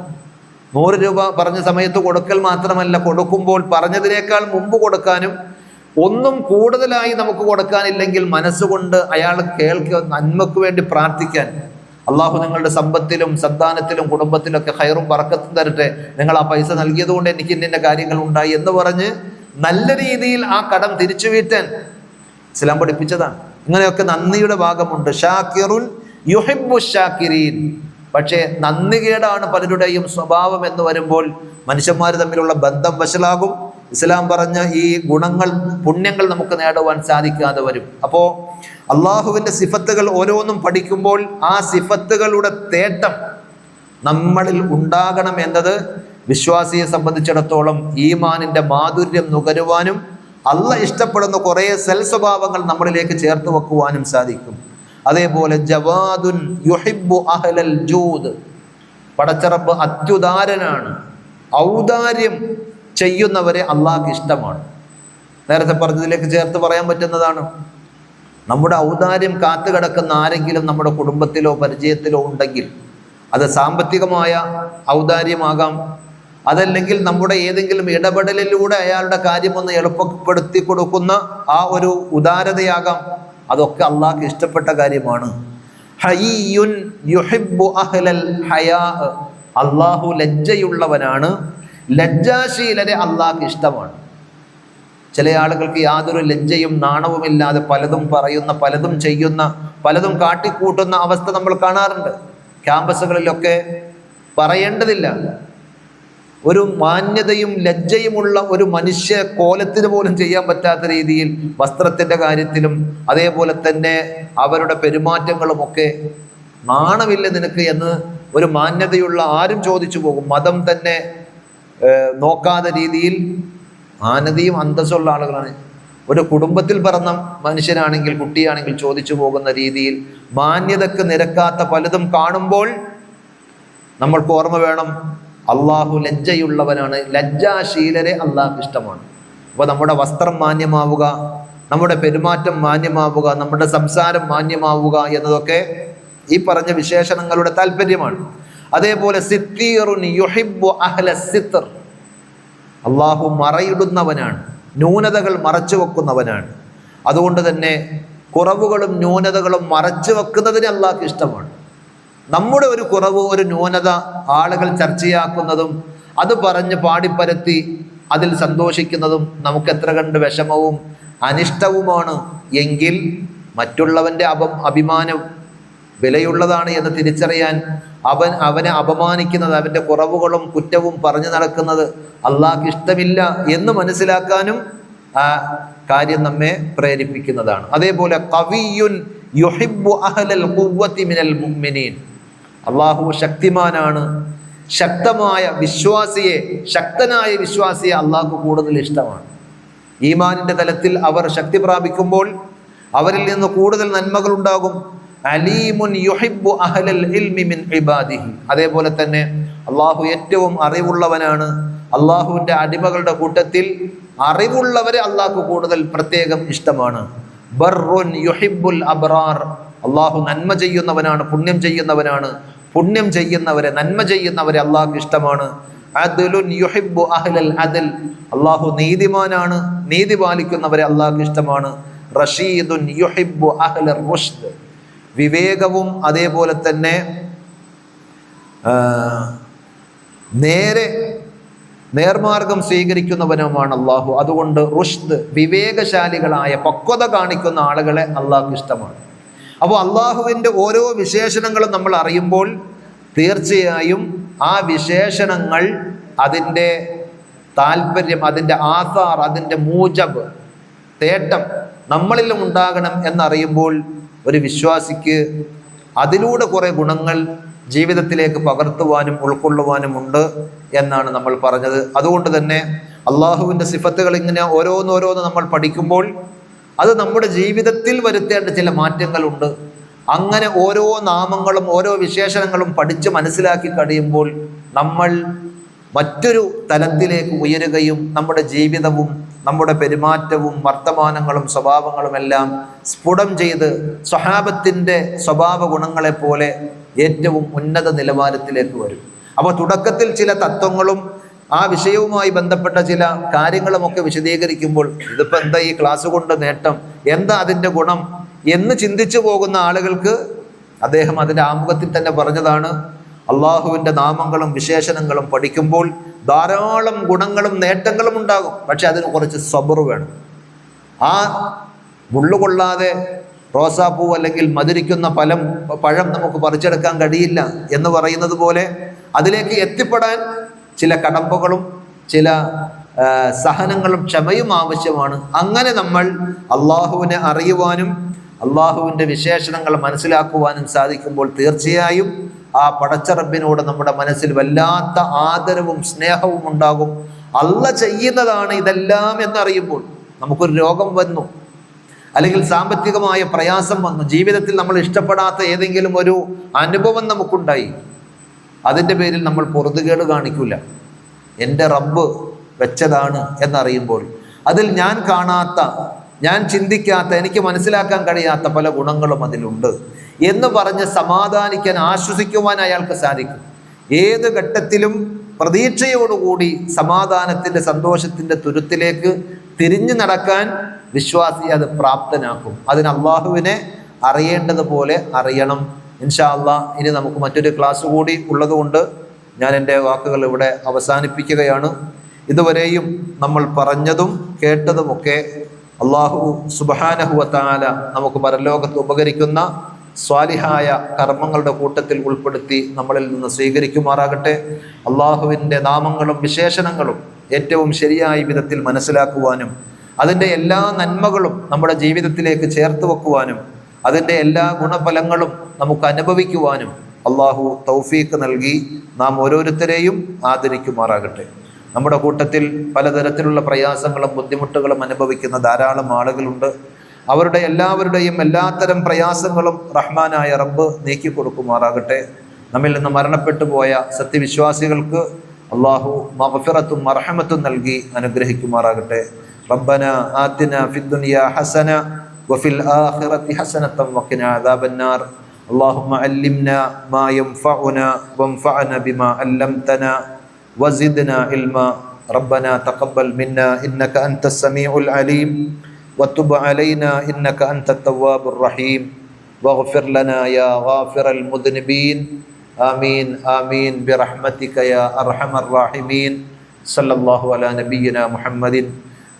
100 രൂപ പറഞ്ഞ സമയത്ത് കൊടുക്കൽ മാത്രമല്ല, കൊടുക്കുമ്പോൾ പറഞ്ഞതിനേക്കാൾ മുമ്പ് കൊടുക്കാനും ഒന്നും കൂടുതലായി നമുക്ക് കൊടുക്കാനില്ലെങ്കിൽ മനസ്സുകൊണ്ട് അയാൾ കേൾക്കുക, നന്മക്ക് വേണ്ടി പ്രാർത്ഥിക്കാൻ, അള്ളാഹു നിങ്ങളുടെ സമ്പത്തിലും സന്താനത്തിലും കുടുംബത്തിലൊക്കെ ഖൈറും ബറക്കത്തും തരട്ടെ, നിങ്ങൾ ആ പൈസ നൽകിയത് കൊണ്ട് എനിക്ക് ഇന്ന കാര്യങ്ങൾ ഉണ്ടായി എന്ന് പറഞ്ഞ് നല്ല രീതിയിൽ ആ കടം തിരിച്ചു വീട്ടാൻ ഇസ്ലാം പഠിപ്പിച്ചതാണ്. ഇങ്ങനെയൊക്കെ നന്ദിയുടെ ഭാഗമുണ്ട്. ഷാക്കിറുൻ യുഹിബ്ബു ഷാക്കിരീൻ. പക്ഷേ നന്ദികേടാണ് പലരുടെയും സ്വഭാവം എന്ന് വരുമ്പോൾ മനുഷ്യന്മാർ തമ്മിലുള്ള ബന്ധം വഷളാകും. ഇസ്ലാം പറഞ്ഞ ഈ ഗുണങ്ങൾ, പുണ്യങ്ങൾ നമുക്ക് നേടുവാൻ സാധിക്കാതെ വരും. അപ്പോൾ അള്ളാഹുവിൻ്റെ സിഫത്തുകൾ ഓരോന്നും പഠിക്കുമ്പോൾ ആ സിഫത്തുകളുടെ തേട്ടം നമ്മളിൽ ഉണ്ടാകണം എന്നത് വിശ്വാസിയെ സംബന്ധിച്ചിടത്തോളം ഈമാനിൻ്റെ മാധുര്യം നുകരുവാനും അള്ളാഹ് ഇഷ്ടപ്പെടുന്ന കുറേ സ്വഭാവങ്ങൾ നമ്മളിലേക്ക് ചേർത്ത് വെക്കുവാനും സാധിക്കും. അതേപോലെ ജവാദുൻ യുഹിബ്ബു അഹ്ലൽ ജൂദ്, പടച്ചറബ് അത്യുദാരനാണ്, ഔദാര്യം ചെയ്യുന്നവരെ അള്ളാഹ്ക്ക് ഇഷ്ടമാണ്. നേരത്തെ പറഞ്ഞതിലേക്ക് ചേർത്ത് പറയാൻ പറ്റുന്നതാണ്. നമ്മുടെ ഔദാര്യം കാത്തു കിടക്കുന്ന ആരെങ്കിലും നമ്മുടെ കുടുംബത്തിലോ പരിചയത്തിലോ ഉണ്ടെങ്കിൽ അത് സാമ്പത്തികമായ ഔദാര്യമാകാം, അതല്ലെങ്കിൽ നമ്മുടെ ഏതെങ്കിലും ഇടപെടലിലൂടെ അയാളുടെ കാര്യമൊന്ന് എളുപ്പപ്പെടുത്തി കൊടുക്കുന്ന ആ ഒരു ഉദാരതയാകാം. അതൊക്കെ അള്ളാഹ്ക്ക് ഇഷ്ടപ്പെട്ട കാര്യമാണ്. ഹയ്യുൻ യുഹിബ്ബു അഹ്ലൽ ഹയാ, അള്ളാഹു ലജ്ജയുള്ളവനാണ്, ലജ്ജാശീലരെ അള്ളാഹ്ക്ക് ഇഷ്ടമാണ്. ചില ആളുകൾക്ക് യാതൊരു ലജ്ജയും നാണവുമില്ലാതെ പലതും പറയുന്ന, പലതും ചെയ്യുന്ന, പലതും കാട്ടിക്കൂട്ടുന്ന അവസ്ഥ നമ്മൾ കാണാറുണ്ട്. ക്യാമ്പസുകളിലൊക്കെ പറയേണ്ടതില്ല, ഒരു മാന്യതയും ലജ്ജയുമുള്ള ഒരു മനുഷ്യ കോലത്തിന് പോലും ചെയ്യാൻ പറ്റാത്ത രീതിയിൽ വസ്ത്രത്തിൻ്റെ കാര്യത്തിലും അതേപോലെ തന്നെ അവരുടെ പെരുമാറ്റങ്ങളുമൊക്കെ നാണമില്ല നിനക്ക് എന്ന് ഒരു മാന്യതയുള്ള ആരും ചോദിച്ചു പോകും. മതം തന്നെ നോക്കാതെ രീതിയിൽ മാന്യതയും അന്തസ്സുള്ള ആളുകളാണ്. ഒരു കുടുംബത്തിൽ പിറന്ന മനുഷ്യനാണെങ്കിൽ, കുട്ടിയാണെങ്കിൽ ചോദിച്ചു പോകുന്ന രീതിയിൽ മാന്യതക്ക് നിരക്കാത്ത പലതും കാണുമ്പോൾ നമ്മൾക്ക് ഓർമ്മ വേണം, അള്ളാഹു ലജ്ജയുള്ളവനാണ്, ലജ്ജാശീലരെ അള്ളാഹ്ക്ക് ഇഷ്ടമാണ്. അപ്പോൾ നമ്മുടെ വസ്ത്രം മാന്യമാവുക, നമ്മുടെ പെരുമാറ്റം മാന്യമാവുക, നമ്മുടെ സംസാരം മാന്യമാവുക എന്നതൊക്കെ ഈ പറഞ്ഞ വിശേഷണങ്ങളുടെ താല്പര്യമാണ്. അതേപോലെ സിത്തീറുൻ യുഹിബ്ബു അഹ്ല സിത്ർ, അള്ളാഹു മറയിടുന്നവനാണ്, ന്യൂനതകൾ മറച്ചു വെക്കുന്നവനാണ്. അതുകൊണ്ട് തന്നെ കുറവുകളും ന്യൂനതകളും മറച്ചു വെക്കുന്നതിന് അള്ളാഹ്ക്ക് ഇഷ്ടമാണ്. നമ്മുടെ ഒരു കുറവ്, ഒരു ന്യൂനത ആളുകൾ ചർച്ചയാക്കുന്നതും അത് പറഞ്ഞ് പാടിപ്പരത്തി അതിൽ സന്തോഷിക്കുന്നതും നമുക്ക് എത്ര കണ്ട് വിഷമവും അനിഷ്ടവുമാണ്. എങ്കിൽ മറ്റുള്ളവൻ്റെ അഭിമാനം വിലയുള്ളതാണ് എന്ന് തിരിച്ചറിയാൻ അവനെ അപമാനിക്കുന്നത്, അവൻ്റെ കുറവുകളും കുറ്റവും പറഞ്ഞു നടക്കുന്നത് അള്ളാഹ്ക്ക് ഇഷ്ടമില്ല എന്ന് മനസ്സിലാക്കാനും ആ കാര്യം നമ്മെ പ്രേരിപ്പിക്കുന്നതാണ്. അതേപോലെ ഖവിയ്യുൻ യുഹിബ്ബു അഹ്ലൽ ഖുവ്വതി മിനൽ മുഅ്മിനീൻ, അള്ളാഹു ശക്തിമാനാണ്, ശക്തനായ വിശ്വാസിയെ അള്ളാഹു കൂടുതൽ ഇഷ്ടമാണ്. ഈമാനിൻ്റെ തലത്തിൽ അവർ ശക്തി പ്രാപിക്കുമ്പോൾ അവരിൽ നിന്ന് കൂടുതൽ നന്മകൾ ഉണ്ടാകും. അലീമുൻ യുഹിബ്ബു അഹ്ലൽ ഇൽമി മിൻ ഇബാദിഹി, അതേപോലെ തന്നെ അള്ളാഹു ഏറ്റവും അറിവുള്ളവനാണ്. അള്ളാഹുവിൻ്റെ അടിമകളുടെ കൂട്ടത്തിൽ അറിവുള്ളവരെ അള്ളാഹു കൂടുതൽ പ്രത്യേകം ഇഷ്ടമാണ്. ബർറുൻ യുഹിബ്ബുൽ അബ്റാർ, അള്ളാഹു നന്മ ചെയ്യുന്നവനാണ്, പുണ്യം ചെയ്യുന്നവനാണ്. പുണ്യം ചെയ്യുന്നവരെ, നന്മ ചെയ്യുന്നവരെ അള്ളാഹു ഇഷ്ടമാണ്. അദ്ലുൻ യുഹിബ്ബു അഹ്ലൽ അദ്ൽ, അള്ളാഹു നീതിമാനാണ്, നീതി പാലിക്കുന്നവരെ അള്ളാഹു ഇഷ്ടമാണ്. റഷീദുൻ യുഹിബ്ബു അഹ്ലർ റുഷ്ദ്, വിവേകവും അതേപോലെ തന്നെ നേർമാർഗം സ്വീകരിക്കുന്നവനുമാണ് അള്ളാഹു. അതുകൊണ്ട് റുഷ്ദ്, വിവേകശാലികളായ, പക്വത കാണിക്കുന്ന ആളുകളെ അള്ളാഹു ഇഷ്ടമാണ്. അപ്പോൾ അള്ളാഹുവിൻ്റെ ഓരോ വിശേഷണങ്ങളും നമ്മൾ അറിയുമ്പോൾ തീർച്ചയായും ആ വിശേഷണങ്ങൾ, അതിൻ്റെ താല്പര്യം, അതിൻ്റെ ആധാർ, അതിൻ്റെ മൂജബ്, തേട്ടം നമ്മളിലും ഉണ്ടാകണം എന്നറിയുമ്പോൾ ഒരു വിശ്വാസിക്ക് അതിലൂടെ കുറേ ഗുണങ്ങൾ ജീവിതത്തിലേക്ക് പകർത്തുവാനും ഉൾക്കൊള്ളുവാനും ഉണ്ട് എന്നാണ് നമ്മൾ പറഞ്ഞത്. അതുകൊണ്ട് തന്നെ അള്ളാഹുവിൻ്റെ സിഫത്തുകൾ ഇങ്ങനെ ഓരോന്നോരോന്ന് നമ്മൾ പഠിക്കുമ്പോൾ അത് നമ്മുടെ ജീവിതത്തിൽ വരുത്തേണ്ട ചില മാറ്റങ്ങളുണ്ട്. അങ്ങനെ ഓരോ നാമങ്ങളും ഓരോ വിശേഷണങ്ങളും പഠിച്ച് മനസ്സിലാക്കി കഴിയുമ്പോൾ നമ്മൾ മറ്റൊരു തലത്തിലേക്ക് ഉയരുകയും നമ്മുടെ ജീവിതവും നമ്മുടെ പെരുമാറ്റവും വർത്തമാനങ്ങളും സ്വഭാവങ്ങളും എല്ലാം സ്ഫുടം ചെയ്ത് സ്വഹാബത്തിൻ്റെ സ്വഭാവ ഗുണങ്ങളെപ്പോലെ ഏറ്റവും ഉന്നത നിലവാരത്തിലേക്ക് വരും. അപ്പോൾ തുടക്കത്തിൽ ചില തത്വങ്ങളും ആ വിഷയവുമായി ബന്ധപ്പെട്ട ചില കാര്യങ്ങളുമൊക്കെ വിശദീകരിക്കുമ്പോൾ ഇതിപ്പോൾ എന്താ ഈ ക്ലാസ് കൊണ്ട് നേട്ടം, എന്താ അതിൻ്റെ ഗുണം എന്ന് ചിന്തിച്ചു പോകുന്ന ആളുകൾക്ക് അദ്ദേഹം അതിൻ്റെ ആമുഖത്തിൽ തന്നെ പറഞ്ഞതാണ്, അള്ളാഹുവിൻ്റെ നാമങ്ങളും വിശേഷണങ്ങളും പഠിക്കുമ്പോൾ ധാരാളം ഗുണങ്ങളും നേട്ടങ്ങളും ഉണ്ടാകും. പക്ഷെ അതിന് കുറച്ച് സബർ വേണം. ആ മുള്ളുകൊള്ളാതെ റോസാപ്പൂ അല്ലെങ്കിൽ മധുരിക്കുന്ന പഴം നമുക്ക് പറിച്ചെടുക്കാൻ കഴിയില്ല എന്ന് പറയുന്നത് പോലെ അതിലേക്ക് എത്തിപ്പെടാൻ ചില കടമ്പകളും ചില സഹനങ്ങളും ക്ഷമയും ആവശ്യമാണ്. അങ്ങനെ നമ്മൾ അള്ളാഹുവിനെ അറിയുവാനും അള്ളാഹുവിൻ്റെ വിശേഷണങ്ങൾ മനസ്സിലാക്കുവാനും സാധിക്കുമ്പോൾ തീർച്ചയായും ആ പടച്ച റബ്ബിനോട് നമ്മുടെ മനസ്സിൽ വല്ലാത്ത ആദരവും സ്നേഹവും ഉണ്ടാകും. അള്ള ചെയ്യുന്നതാണ് ഇതെല്ലാം എന്നറിയുമ്പോൾ നമുക്കൊരു രോഗം വന്നു, അല്ലെങ്കിൽ സാമ്പത്തികമായ പ്രയാസം വന്നു, ജീവിതത്തിൽ നമ്മൾ ഇഷ്ടപ്പെടാത്ത ഏതെങ്കിലും ഒരു അനുഭവം നമുക്കുണ്ടായി, അതിൻ്റെ പേരിൽ നമ്മൾ പൊറുതുകേട് കാണിക്കില്ല. എൻ്റെ റബ്ബ് വെച്ചതാണ് എന്നറിയുമ്പോൾ അതിൽ ഞാൻ കാണാത്ത, ഞാൻ ചിന്തിക്കാത്ത, എനിക്ക് മനസ്സിലാക്കാൻ കഴിയാത്ത പല ഗുണങ്ങളും അതിലുണ്ട് എന്ന് പറഞ്ഞ് സമാധാനിക്കാൻ, ആശ്വസിക്കുവാൻ അയാൾക്ക് സാധിക്കും. ഏത് ഘട്ടത്തിലും പ്രതീക്ഷയോടുകൂടി സമാധാനത്തിൻ്റെ സന്തോഷത്തിൻ്റെ തുരുത്തിലേക്ക് തിരിഞ്ഞു നടക്കാൻ വിശ്വാസിയെ അത് പ്രാപ്തനാക്കും. അതിന് അള്ളാഹുവിനെ അറിയേണ്ടതുപോലെ അറിയണം. ഇൻഷാ അള്ളാഹ് ഇനി നമുക്ക് മറ്റൊരു ക്ലാസ് കൂടി ഉള്ളതുകൊണ്ട് ഞാൻ എൻ്റെ വാക്കുകൾ ഇവിടെ അവസാനിപ്പിക്കുകയാണ്. ഇതുവരെയും നമ്മൾ പറഞ്ഞതും കേട്ടതുമൊക്കെ അള്ളാഹു സുബ്ഹാനഹു വ തആല നമുക്ക് പരലോകത്ത് ഉപകരിക്കുന്ന സ്വാലിഹായ കർമ്മങ്ങളുടെ കൂട്ടത്തിൽ ഉൾപ്പെടുത്തി നമ്മളിൽ നിന്ന് സ്വീകരിക്കുമാറാകട്ടെ. അള്ളാഹുവിൻ്റെ നാമങ്ങളും വിശേഷണങ്ങളും ഏറ്റവും ശരിയായ വിധത്തിൽ മനസ്സിലാക്കുവാനും അതിൻ്റെ എല്ലാ നന്മകളും നമ്മുടെ ജീവിതത്തിലേക്ക് ചേർത്ത് വെക്കുവാനും അതിൻ്റെ എല്ലാ ഗുണഫലങ്ങളും നമുക്ക് അനുഭവിക്കുവാനും അള്ളാഹു തൗഫീഖ് നൽകി നാം ഓരോരുത്തരെയും ആദരിക്കുമാറാകട്ടെ. നമ്മുടെ കൂട്ടത്തിൽ പലതരത്തിലുള്ള പ്രയാസങ്ങളും ബുദ്ധിമുട്ടുകളും അനുഭവിക്കുന്ന ധാരാളം ആളുകളുണ്ട്. അവരുടെ എല്ലാവരുടെയും എല്ലാത്തരം പ്രയാസങ്ങളും റഹ്മാനായ റബ്ബ് നീക്കി കൊടുക്കുമാറാകട്ടെ. നമ്മിൽ നിന്ന് മരണപ്പെട്ടു പോയ സത്യവിശ്വാസികൾക്ക് അള്ളാഹു മഗ്ഫിറത്തും മർഹമത്തും നൽകി അനുഗ്രഹിക്കുമാറാകട്ടെ. റബ്ബന ആതിന ഫിദ്ദുനിയ ഹസന വഫിൽ ആഖിറതി ഹസനതൻ വഖിന അദാബന്നാർ. اللهم علمنا ما ينفعنا وانفعنا بما علمتنا وزدنا علما. ربنا تقبل منا إنك أنت السميع العليم وتب علينا إنك أنت التواب الرحيم واغفر لنا يا غافر المذنبين. آمين آمين برحمتك يا أرحم الراحمين. صلى الله على نبينا محمد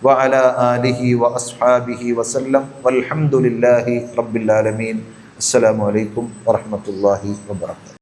وعلى آله وأصحابه وسلم والحمد لله رب العالمين. السلام عليكم ورحمة الله وبركاته.